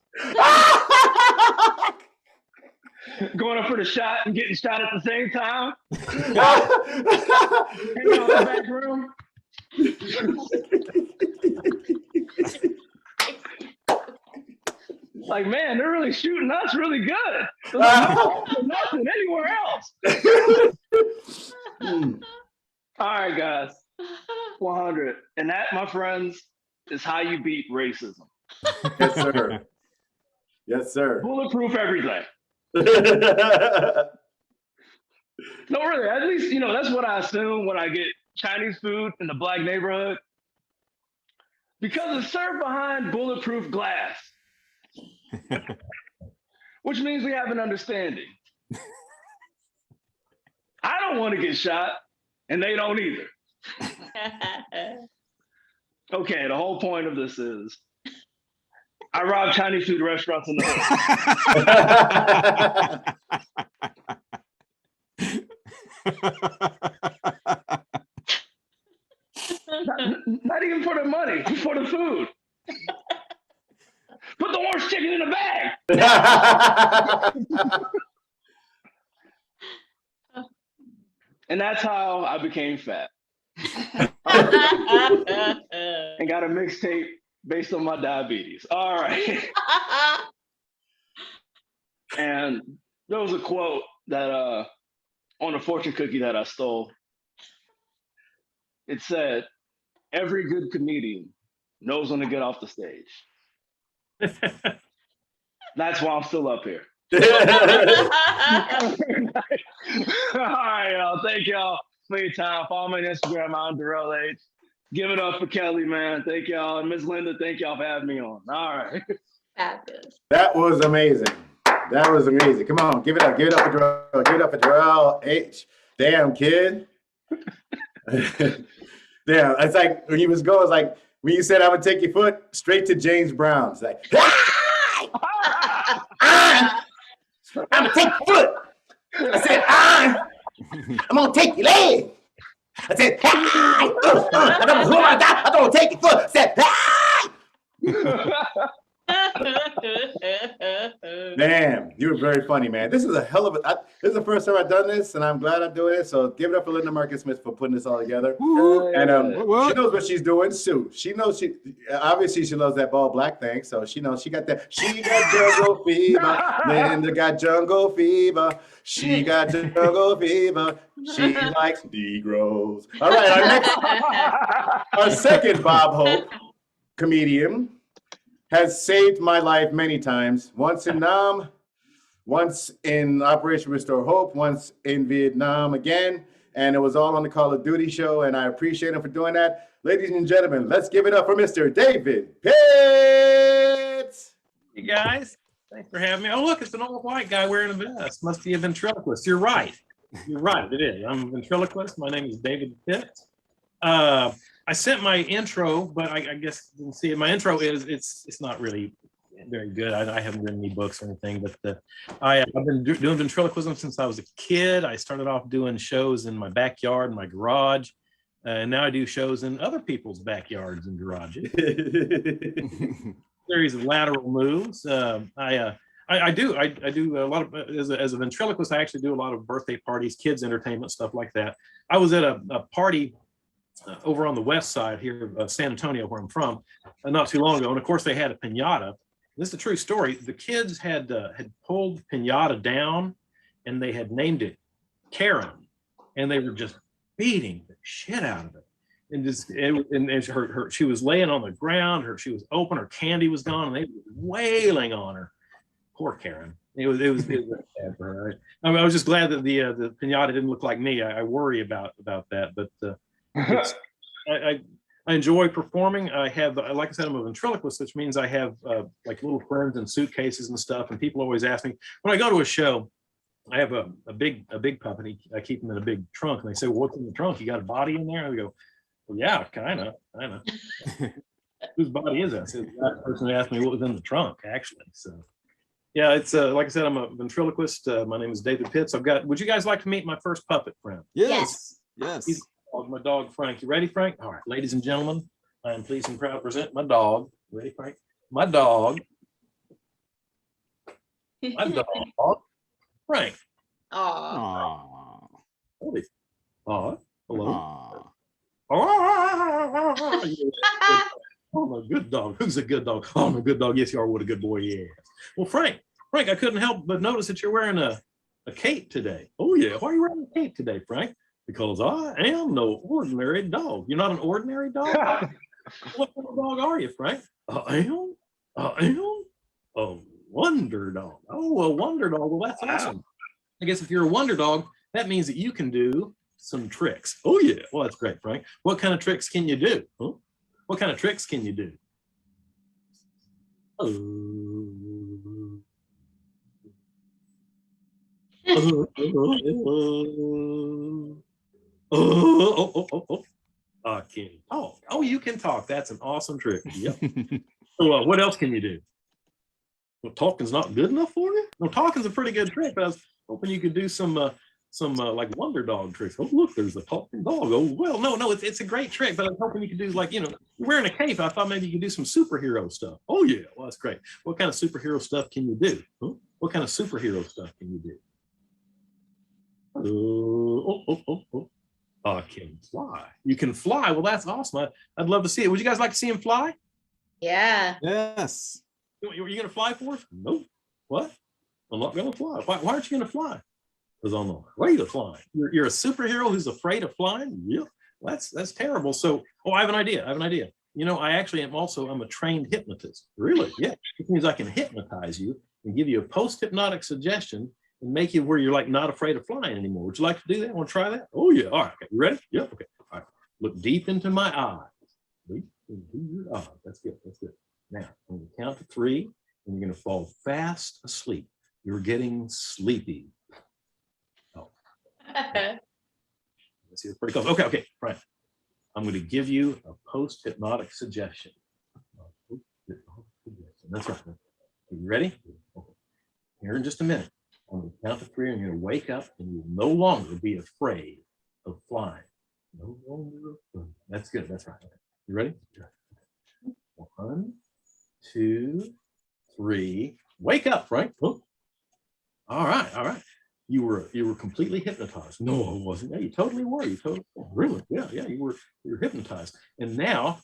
Going up for the shot and getting shot at the same time. Hanging out in the back room. Like, man, they're really shooting us really good. There's like nothing anywhere else. All right, guys. 100. And that, my friends, is how you beat racism. Yes, sir. Yes, sir. Bulletproof everything. No, really. At least, you know, that's what I assume when I get Chinese food in the Black neighborhood. Because it's served behind bulletproof glass. Which means we have an understanding. I don't want to get shot, and they don't either. Okay, the whole point of this is I rob Chinese food restaurants in the not even for the money, for the food. Put the orange chicken in the bag. And that's how I became fat. And got a mixtape based on my diabetes. All right. And there was a quote that on a fortune cookie that I stole. It said, "Every good comedian knows when to get off the stage." That's why I'm still up here. All right, y'all. Thank y'all for your time. Follow me on Instagram. I'm Darrell H. Give it up for Kelly, man. Thank y'all. And Miss Linda, thank y'all for having me on. All right. Fabulous. That was amazing. That was amazing. Come on, give it up. Give it up for Darrell. Give it up for Darrell H. Damn, kid. Damn, it's like when you was going, it's like when you said, "I'm gonna take your foot," straight to James Brown. It's like, I'm gonna take your foot. I said, I'm gonna take your leg. I said, I'm gonna take your foot. I said, damn, you were very funny, man. This is a hell of a. This is the first time I've done this, and I'm glad I'm doing it. So give it up for Linda Marcus Smith for putting this all together. And she knows what she's doing. Sue, she knows she obviously she loves that ball black thing. So she knows she got that. She got jungle fever. Linda got jungle fever. She got jungle fever. She likes Negroes. All right, our second Bob Hope comedian has saved my life many times. Once in Nam, once in Operation Restore Hope, once in Vietnam again. And it was all on the Call of Duty show. And I appreciate him for doing that. Ladies and gentlemen, let's give it up for Mr. David Pitts. Hey guys, thanks for having me. Oh, look, it's an old white guy wearing a vest. Must be a ventriloquist. You're right. You're right. It is. I'm a ventriloquist. My name is David Pitts. I sent my intro, but I guess you didn't see it. My intro is it's not really very good. I haven't written any books or anything, but I've been doing ventriloquism since I was a kid. I started off doing shows in my backyard, my garage, and now I do shows in other people's backyards and garages. Series of lateral moves. I do a lot of as a ventriloquist. I actually do a lot of birthday parties, kids entertainment, stuff like that. I was at a party over on the west side here of San Antonio, where I'm from, not too long ago. And of course, they had a piñata. This is a true story. The kids had pulled piñata down, and they had named it Karen, and they were just beating the shit out of it. And just she was laying on the ground. She was open. Her candy was gone, and they were wailing on her. Poor Karen. It was really sad for her. I was just glad that the piñata didn't look like me. I worry about that, but. I enjoy performing. I have, like I said, I'm a ventriloquist, which means I have like little friends and suitcases and stuff. And people always ask me when I go to a show. I have a big puppet. I keep him in a big trunk, and they say, "Well, what's in the trunk? You got a body in there?" I go, "Well, yeah, kind of." Whose body is that? I said, that person asked me what was in the trunk, actually. So, yeah, it's like I said, I'm a ventriloquist. My name is David Pitts. Would you guys like to meet my first puppet friend? Yes. He's my dog, Frank. You ready, Frank? All right, ladies and gentlemen, I am pleased and proud to present my dog. Ready, Frank? My dog. My dog, Frank. Aw. Aww. Hello. Aww. Oh, I'm a good dog. Who's a good dog? Oh, I'm a good dog. Yes, you are. What a good boy. Yeah. Well, Frank, I couldn't help but notice that you're wearing a cape today. Oh, yeah. Why are you wearing a cape today, Frank? Because I am no ordinary dog. You're not an ordinary dog? What kind of dog are you, Frank? I am a wonder dog. Oh, a wonder dog. Well, that's awesome. I guess if you're a wonder dog, that means that you can do some tricks. Oh, yeah. Well, that's great, Frank. What kind of tricks can you do? Huh? What kind of tricks can you do? Can you talk? Oh, you can talk. That's an awesome trick. Yep. So, what else can you do? Well, talking's not good enough for you? No, talking's a pretty good trick, but I was hoping you could do some like wonder dog tricks. Oh, look, there's a talking dog. Oh, well, no, it's a great trick, but I was hoping you could do like, you're wearing a cape. I thought maybe you could do some superhero stuff. Oh, yeah. Well, that's great. What kind of superhero stuff can you do? Huh? What kind of superhero stuff can you do? I can fly. You can fly. Well, that's awesome. I'd love to see it. Would you guys like to see him fly? Yeah. Yes. Are you going to fly for us? Nope. What? I'm not going to fly. Why aren't you going to fly? was on the afraid of flying. You're a superhero who's afraid of flying? Yeah, that's terrible. So, oh, I have an idea. You know, I actually am I'm a trained hypnotist. Really? Yeah. It means I can hypnotize you and give you a post-hypnotic suggestion and make you where you're like not afraid of flying anymore. Would you like to do that? Want to try that? Oh yeah. All right. Okay. You ready? Yeah. Okay. All right. Look deep into my eyes. Deep into your eyes. That's good. That's good. Now, I'm going to count to 3, and you're going to fall fast asleep. You're getting sleepy. Oh, let's see. It's pretty close. Okay. Okay. Right. I'm going to give you a post-hypnotic suggestion. That's right. Are you ready? Okay. Here in just a minute. I'm going to count to 3, and you're going to wake up, and you'll no longer be afraid of flying. No longer afraid. That's good. That's right. Okay. You ready? 1, 2, 3. Wake up, Frank. Oh. All right. All right. You were completely hypnotized. No, I wasn't. Yeah, you totally were. You totally were. Really? Yeah, yeah. You were hypnotized. And now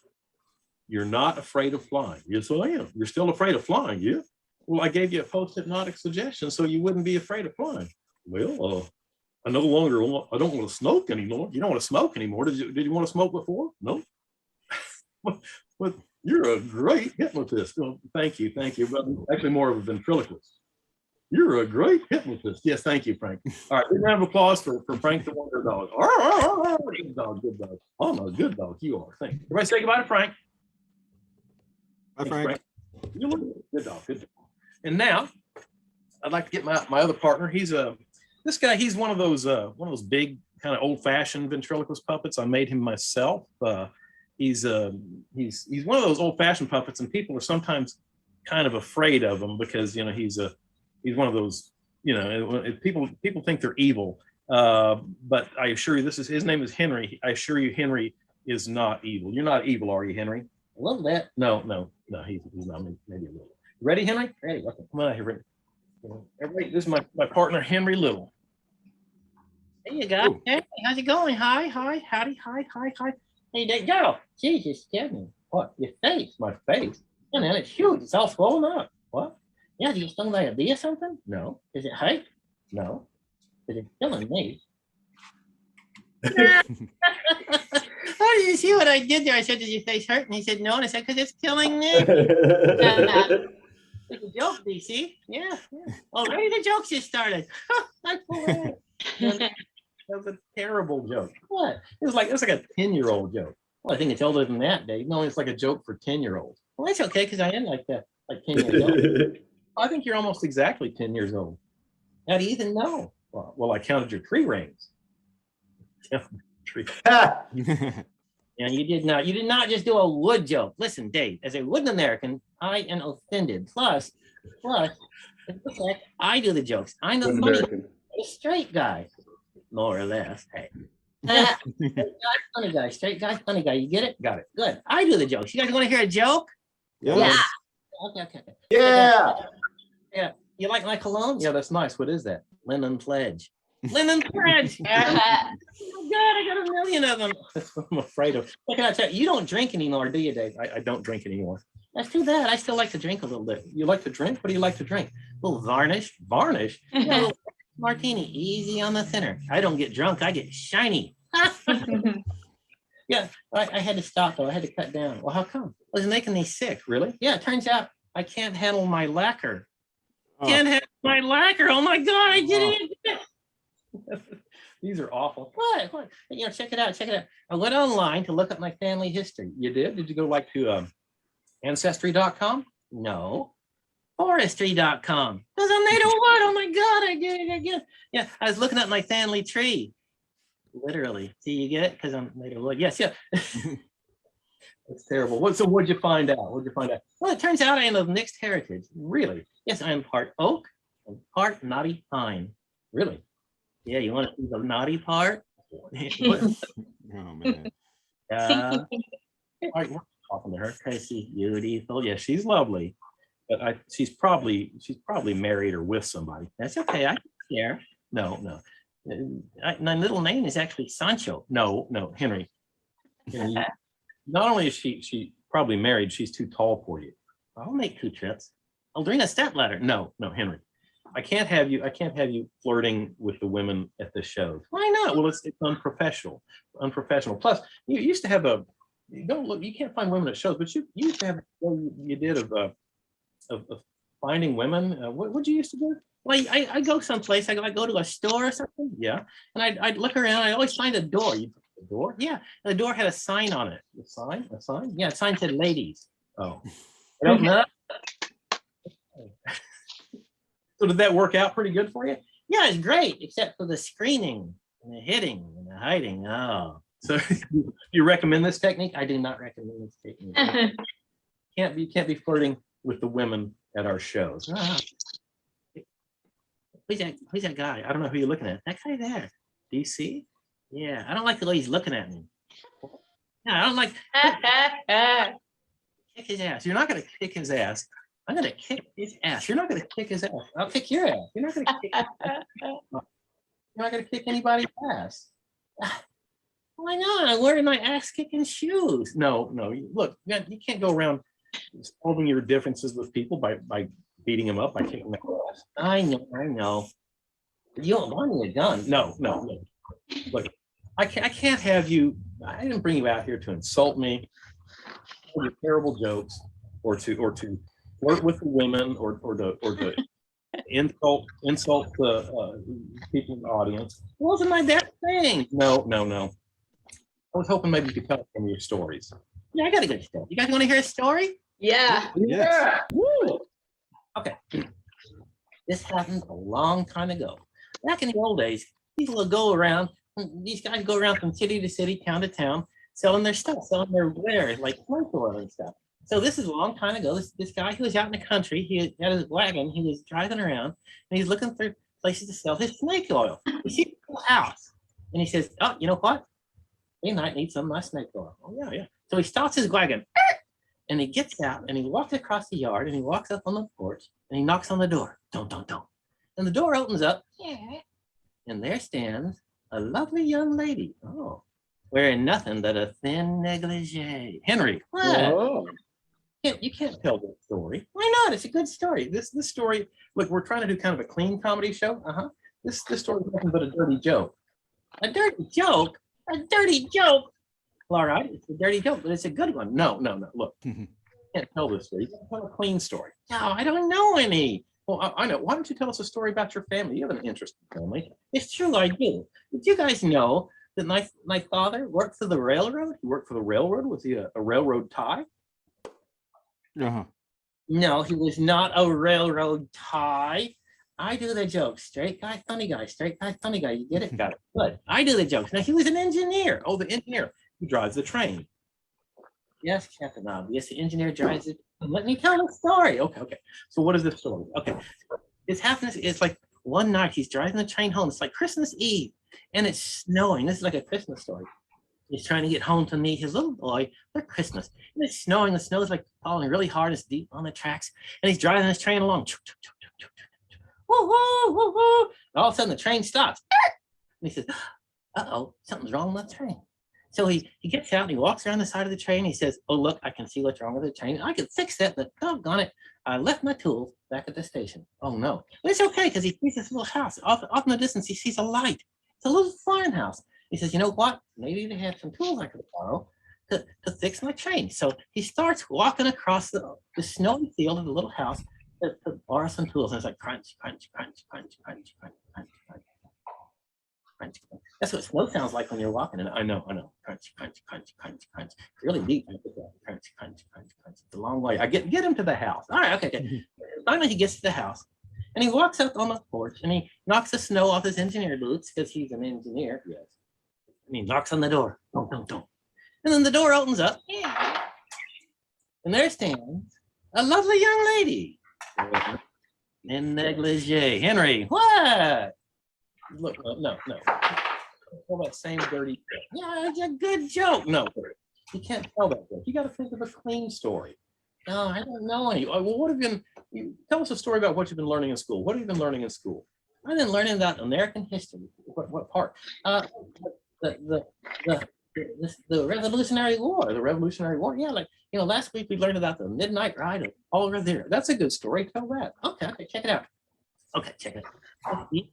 you're not afraid of flying. Yes, I am. You're still afraid of flying, yeah? Well, I gave you a post-hypnotic suggestion so you wouldn't be afraid of flying. Well, I don't want to smoke anymore. You don't want to smoke anymore. Did you want to smoke before? No. But you're a great hypnotist. Well, thank you. But actually more of a ventriloquist. You're a great hypnotist. Yes, thank you, Frank. All right, big round of applause for Frank the Wonder Dog. Good dog, good dog. Oh, no, good dog. You are. Thank you. Everybody say goodbye to Frank. Bye, Frank. You look good dog, good dog. And now, I'd like to get my other partner. He's this guy. He's one of those big kind of old-fashioned ventriloquist puppets. I made him myself. He's one of those old-fashioned puppets, and people are sometimes kind of afraid of him because he's one of those, people think they're evil. But I assure you, his name is Henry. I assure you, Henry is not evil. You're not evil, are you, Henry? A little bit. No, he's not. Maybe a little. Ready, Henry? Ready. Okay, come on out here, everybody. This is my partner, Henry Little. There you go. Ooh. Hey, how's it going? Hi, howdy, hi. Hey, there you go. Jesus, scared me. What? Your face? My face? Man, it's huge. It's all swollen up. What? Yeah, do you still diarrhea or something? No. Is it hurt? No. Is it killing me? Oh, did you see what I did there? I said, did your face hurt? And he said, no. And I said, because it's killing me. It's a joke, DC. Yeah. Already the jokes just started. That was a terrible joke. What? It was like a 10-year-old joke. Well, I think it's older than that, Dave. No, it's like a joke for 10-year-olds. Well, that's okay, because I am like that, like 10 years old. I think you're almost exactly 10 years old. How do you even know? Well, I counted your tree rings. Yeah, you did not just do a wood joke. Listen, Dave, as a wooden American, I am offended. Plus, I do the jokes. I'm the straight guy, more or less. Hey. Funny guy, straight guy, funny guy. You get it? Got it. Good. I do the jokes. You guys want to hear a joke? Yeah. Okay. Yeah. Yeah. You like my cologne? Yeah, that's nice. What is that? Lemon Pledge. Lemon Pledge. Oh God, I got a million of them. I'm afraid of. What can I tell you? You don't drink anymore, do you, Dave? I don't drink anymore. That's too bad. I still like to drink a little bit. You like to drink? What do you like to drink? A little varnish. Varnish? Yeah, a little martini. Easy on the thinner. I don't get drunk. I get shiny. Yeah, I had to stop though. I had to cut down. Well, how come? It was making me sick. Really? Yeah, it turns out I can't handle my lacquer. Can't handle my lacquer. Oh my God, I did it again. These are awful. What? Check it out. I went online to look up my family history. You did? Did you go to Ancestry.com? No. Forestry.com. Because I'm made of wood. Oh my God, I did it again. Yeah, I was looking at my family tree. Literally. See, you get it? Because I'm made of wood. Yes, yeah. That's terrible. So what'd you find out? Well, it turns out I am of mixed heritage. Really? Yes, I am part oak and part knotty pine. Really? Yeah, you want to see the naughty part? Oh man. We're talking to her because she's beautiful. Yeah, she's lovely, but she's probably married or with somebody. That's okay. I can share. No. My middle name is actually Sancho. No, Henry. Not only is she probably married, she's too tall for you. I'll make 2 trips. I'll bring a stepladder. No, Henry. I can't have you flirting with the women at the shows. Why not? Well, it's unprofessional. Plus, you used to have you can't find women at shows, but you used to have you did of finding women. What'd you used to do? Well, I go someplace. I go to a store or something. Yeah, and I'd look around. I always find a door. A door? Yeah, and the door had a sign on it. A sign? A sign? Yeah, a sign said ladies. Oh, I don't know. So did that work out pretty good for you? Yeah, it's great, except for the screening and the hitting and the hiding. Oh, so you recommend this technique? I do not recommend this technique. You can't be flirting with the women at our shows. Ah. Who's that guy? I don't know who you're looking at. That guy there. Do you see? Yeah, I don't like the way he's looking at me. No, I don't like kick his ass. You're not gonna kick his ass. I'm gonna kick his ass. You're not gonna kick his ass. I'll kick your ass. You're not gonna kick you're not gonna kick anybody's ass. Why not? I'm wearing my ass kicking shoes. No, look, you can't go around solving your differences with people by beating them up, by kicking their ass. I know. You don't want me a gun. No. Look, I can't have you. I didn't bring you out here to insult me, or your terrible jokes, or to flirt with the women, or to insult the people in the audience. It wasn't my best thing. No. I was hoping maybe you could tell us some of your stories. Yeah, I got a good story. You guys want to hear a story? Yeah. Yes. Woo. Okay. This happened a long time ago. Back in the old days, people would go around. These guys go around from city to city, town to town, selling their stuff, selling their wares, like snake oil and stuff. So this is a long time ago. This guy who was out in the country, he had his wagon, he was driving around, and he's looking for places to sell his snake oil. He sees a little house, and he says, "Oh, you know what? They might need some of my snake oil." Oh, yeah. So he stops his wagon, and he gets out, and he walks across the yard, and he walks up on the porch, and he knocks on the door. Don't. And the door opens up, and there stands a lovely young lady. Oh, wearing nothing but a thin negligee. Henry, what? Whoa. You can't tell that story. Why not? It's a good story. This story, look, we're trying to do kind of a clean comedy show. This story is nothing but a dirty joke. A dirty joke? A dirty joke? Well, all right, it's a dirty joke, but it's a good one. No. Look, you can't tell this story. You can't tell a clean story. No, I don't know any. Well, I know. Why don't you tell us a story about your family? You have an interesting family. It's true, I do. Did you guys know that my father worked for the railroad? He worked for the railroad. Was he a railroad tie? Uh-huh. No, he was not a railroad tie. I do the jokes. Straight guy, funny guy. Straight guy, funny guy. You get it? Got it. Good. I do the jokes. Now, he was an engineer. Oh, the engineer. He drives the train. Yes, Captain Obvious. The engineer drives it. Let me tell the story. Okay. So what is the story? Okay. It's happening. It's like one night he's driving the train home. It's like Christmas Eve, and it's snowing. This is like a Christmas story. He's trying to get home to meet his little boy for Christmas. And it's snowing. The snow is like falling really hard. It's deep on the tracks. And he's driving this train along. Woo, woo, woo, woo. And all of a sudden the train stops. And he says, uh-oh, something's wrong with the train. So he gets out and he walks around the side of the train. He says, oh, look, I can see what's wrong with the train. I can fix that, but doggone it, I left my tools back at the station. Oh, no. But it's okay because he sees this little house. Off in the distance, he sees a light. It's a little farmhouse. He says, you know what? Maybe they have some tools I could borrow to fix my train. So he starts walking across the snowy field of the little house to borrow some tools. And it's like crunch, crunch, crunch, crunch, crunch, crunch, crunch, crunch, crunch. That's what snow sounds like when you're walking. And I know. Crunch, crunch, crunch, crunch, crunch. Really deep. Crunch, crunch, crunch, crunch. It's a long way. I get him to the house. All right, okay. Finally, he gets to the house. And he walks up on the porch and he knocks the snow off his engineer boots because he's an engineer. Yes. And he knocks on the door. Don't. And then the door opens up. And there stands a lovely young lady in negligee. Henry, what? Look, no. Tell that same dirty joke. Yeah, it's a good joke. No, you can't tell that joke. You got to think of a clean story. No, I don't know any. Well, what have you tell us a story about what you've been learning in school? What have you been learning in school? I've been learning about American history. What part? The Revolutionary War. The Revolutionary War. Yeah, like last week we learned about the Midnight Ride of Paul Revere. That's a good story. Tell that. Okay, check it out. Okay, check it.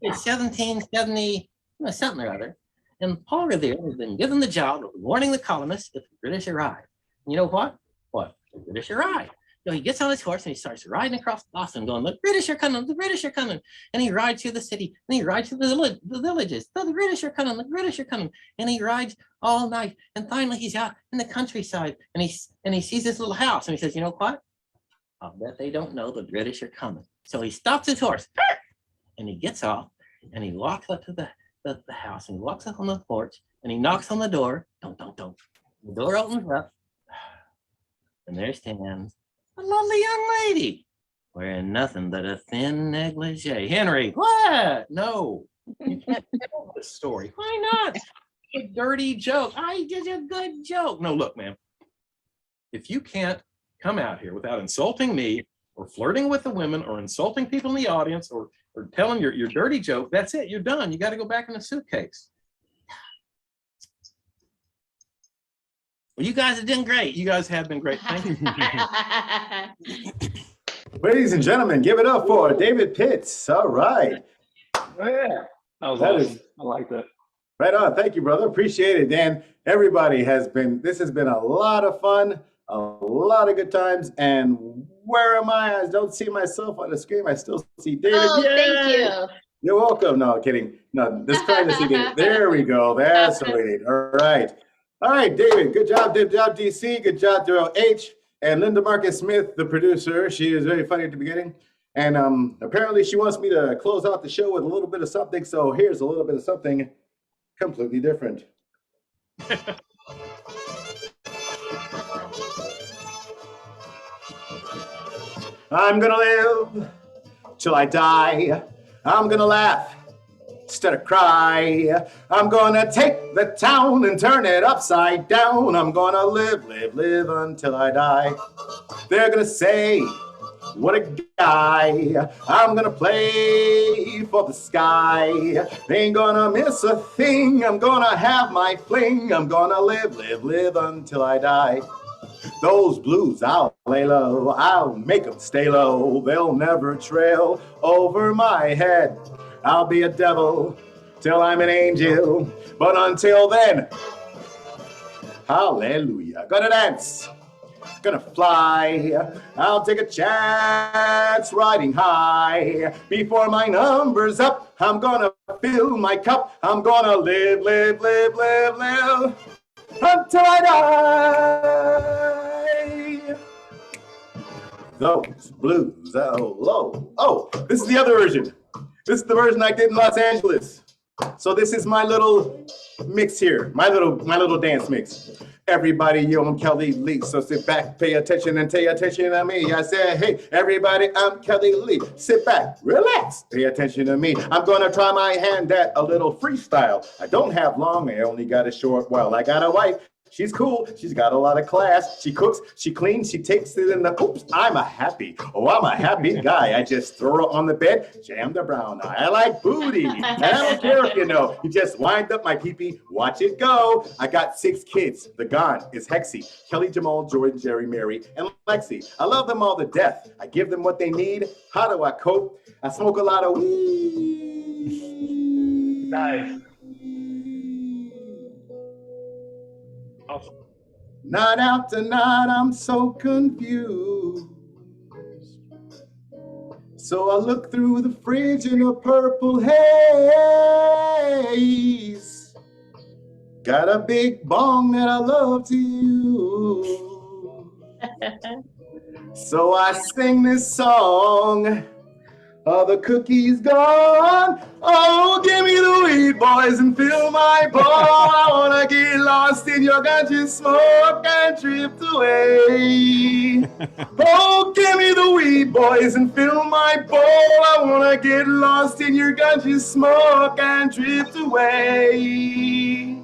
It's 1770, something or other. And Paul Revere has been given the job of warning the colonists if the British arrive. You know what? What? The British arrive. So he gets on his horse and he starts riding across Boston, going, "The British are coming! The British are coming!" And he rides through the city, and he rides through the villages. "No, the British are coming! The British are coming!" And he rides all night. And finally, he's out in the countryside, and he sees this little house, and he says, "You know what? I'll bet they don't know the British are coming." So he stops his horse, and he gets off, and he walks up to the house, and he walks up on the porch, and he knocks on the door. Don't. The door opens up, and there stands a lovely young lady wearing nothing but a thin negligee. Henry, what? No, you can't tell this story. Why not? A dirty joke. I did a good joke. No, look, man. If you can't come out here without insulting me or flirting with the women or insulting people in the audience or telling your dirty joke, that's it. You're done. You got to go back in the suitcase. Well, you guys have done great. You guys have been great. Thank you. Ladies and gentlemen, give it up for David Pitts. All right. Oh, yeah, that was That awesome. is- I like that. Right on. Thank you, brother. Appreciate it, Dan. Everybody this has been a lot of fun, a lot of good times. And where am I? I don't see myself on the screen. I still see David. Oh, thank Yay! you. You're welcome. No, kidding. No, let's try this again. There we go. That's what we need. All right. All right, David. Good job. Good job, DC. Good job, Darrell H. And Linda Marcus Smith, the producer. She is very funny at the beginning. And apparently she wants me to close out the show with a little bit of something. So here's a little bit of something completely different. I'm gonna live till I die. I'm gonna laugh instead of cry. I'm gonna take the town and turn it upside down. I'm gonna live until I die. They're gonna say, what a guy. I'm gonna play for the sky. Ain't gonna miss a thing. I'm gonna have my fling. I'm gonna live until I die. Those blues, I'll lay low. I'll make them stay low. They'll never trail over my head. I'll be a devil till I'm an angel. But until then, hallelujah. Gonna dance, gonna fly. I'll take a chance riding high. Before my number's up, I'm gonna fill my cup. I'm gonna live until I die. Those blues, oh, low. Oh, this is the other version. This is the version I did in Los Angeles. So this is my little mix here, my little dance mix. Everybody, yo, I'm Kelly Lee. So sit back, pay attention, and pay attention to me. I said, hey, everybody, I'm Kelly Lee. Sit back, relax, pay attention to me. I'm gonna try my hand at a little freestyle. I don't have long, I only got a short while. I got a wife. She's cool. She's got a lot of class. She cooks, she cleans, she takes it in the, oops, I'm a happy guy. I just throw her on the bed, jam the brown eye. I like booty. And I don't care if you know. You just wind up my pee-pee, watch it go. I got 6 kids. The gone is Hexy, Kelly, Jamal, Jordan, Jerry, Mary, and Lexi. I love them all to death. I give them what they need. How do I cope? I smoke a lot of weed. Nice. Awesome. Night after night, I'm so confused. So I look through the fridge in a purple haze. Got a big bong that I love to use. So I sing this song. All the cookies gone. Oh, give me the weed, boys, and fill my bowl. I wanna get lost in your ganja smoke and drift away. Oh, give me the weed, boys, and fill my bowl. I wanna get lost in your ganja smoke and drift away.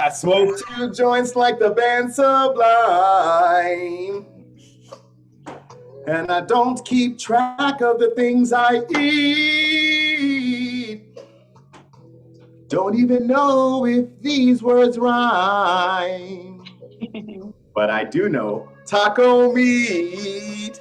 I smoke 2 joints like the band Sublime. And I don't keep track of the things I eat. Don't even know if these words rhyme. But I do know taco meat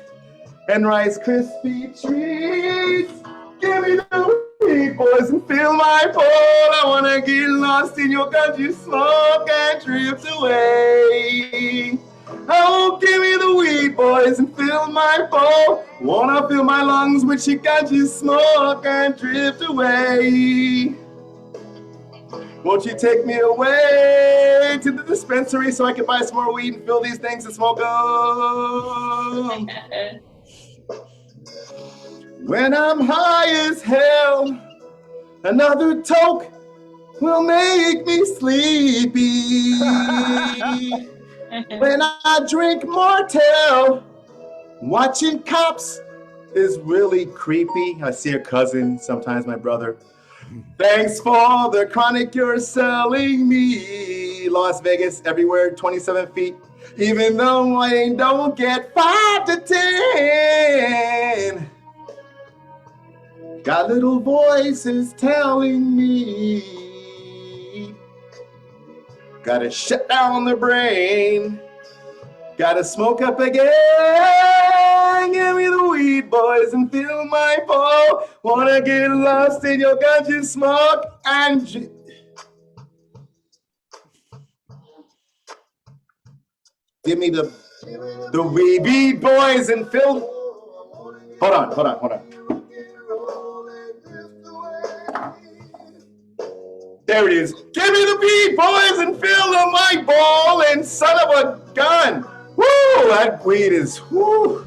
and Rice Krispie treats. Give me the weed, boys, and fill my bowl. I wanna get lost in your country, smoke and drift away. Oh, give me the weed, boys, and fill my bowl. Wanna fill my lungs with Chicanji smoke and drift away. Won't you take me away to the dispensary so I can buy some more weed and fill these things and smoke them? When I'm high as hell, another toke will make me sleepy. When I drink Martell, watching cops is really creepy. I see a cousin, sometimes my brother. Thanks for the chronic you're selling me. Las Vegas, everywhere, 27 feet. Even though I don't get 5 to 10. Got little voices telling me. Gotta shut down the brain. Gotta smoke up again. Give me the weed, boys, and fill my bowl. Wanna get lost in your ganja smoke and give me the weed, boys, and fill. Hold on. There it is. Give me the weed, boys, and fill my bowl. And son of a gun. Woo, that weed is, woo.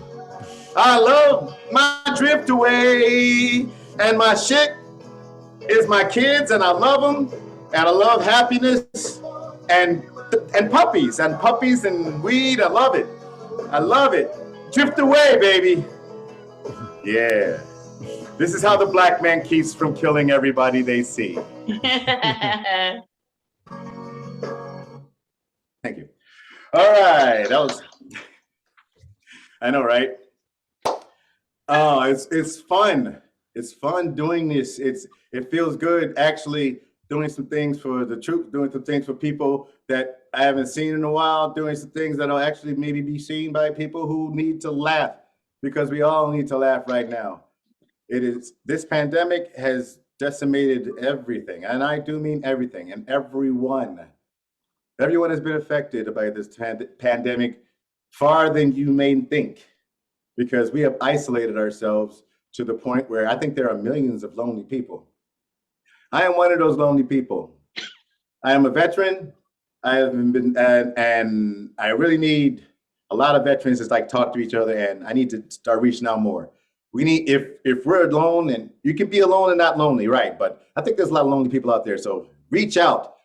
I love my drift away, and my shit is my kids, and I love them, and I love happiness, and puppies, and weed. I love it. Drift away, baby. Yeah. This is how the black man keeps from killing everybody they see. Thank you. All right, that was. I know, right? Oh, it's fun. It's fun doing this. It feels good actually doing some things for the troops, doing some things for people that I haven't seen in a while, doing some things that'll actually maybe be seen by people who need to laugh, because we all need to laugh right now. This pandemic has decimated everything, and I do mean everything, and everyone. Everyone has been affected by this pandemic far than you may think, because we have isolated ourselves to the point where I think there are millions of lonely people. I am one of those lonely people. I am a veteran. I haven't been, and I really need a lot of veterans to talk to each other, and I need to start reaching out more. We need, if we're alone, and you can be alone and not lonely, right? But I think there's a lot of lonely people out there. So reach out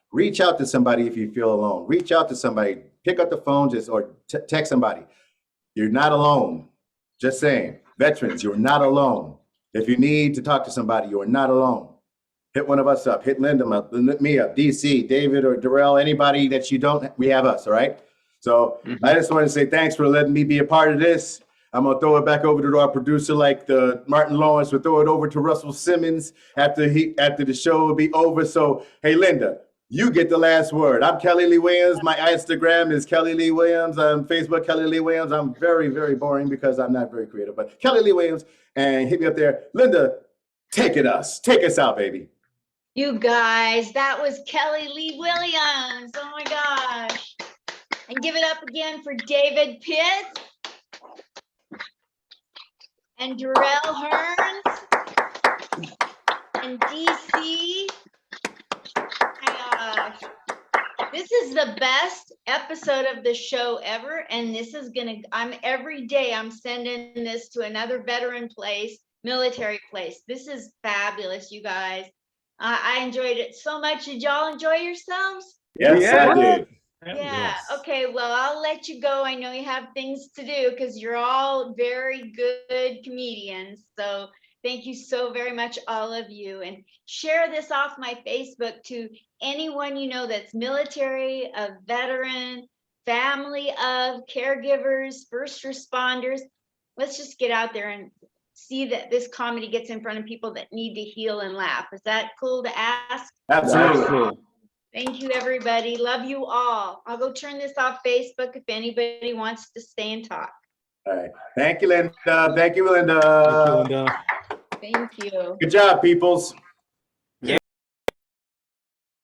to somebody if you feel alone. Reach out to somebody, pick up the phone, or text somebody. You're not alone. Just saying, veterans, you're not alone. If you need to talk to somebody, you're not alone. Hit one of us up, hit Linda up, me up, DC, David or Darrell, anybody that you don't, we have us, all right? So I just want to say thanks for letting me be a part of this. I'm gonna throw it back over to our producer, like the Martin Lawrence would throw it over to Russell Simmons after the show will be over. So, hey, Linda, you get the last word. I'm Kelly Lee Williams. My Instagram is Kelly Lee Williams. On Facebook, Kelly Lee Williams. I'm very, very boring because I'm not very creative, but Kelly Lee Williams, and hit me up there. Linda, take us out, baby. You guys, that was Kelly Lee Williams. Oh my gosh. And give it up again for David Pitts and Darrell Hearns and DC. My gosh. This is the best episode of the show ever. And this is every day I'm sending this to another veteran place, military place. This is fabulous, you guys. I enjoyed it so much. Did y'all enjoy yourselves? Yes, Yeah. I did. Yeah. Yes. Okay. Well, I'll let you go. I know you have things to do because you're all very good comedians. So thank you so very much, all of you. And share this off my Facebook to anyone you know that's military, a veteran, family of caregivers, first responders. Let's just get out there and see that this comedy gets in front of people that need to heal and laugh. Is that cool to ask? Absolutely. Cool. Thank you, everybody. Love you all. I'll go turn this off Facebook if anybody wants to stay and talk. All right. Thank you, Linda. Thank you, Linda. Thank you, Linda. Thank you. Good job, peoples.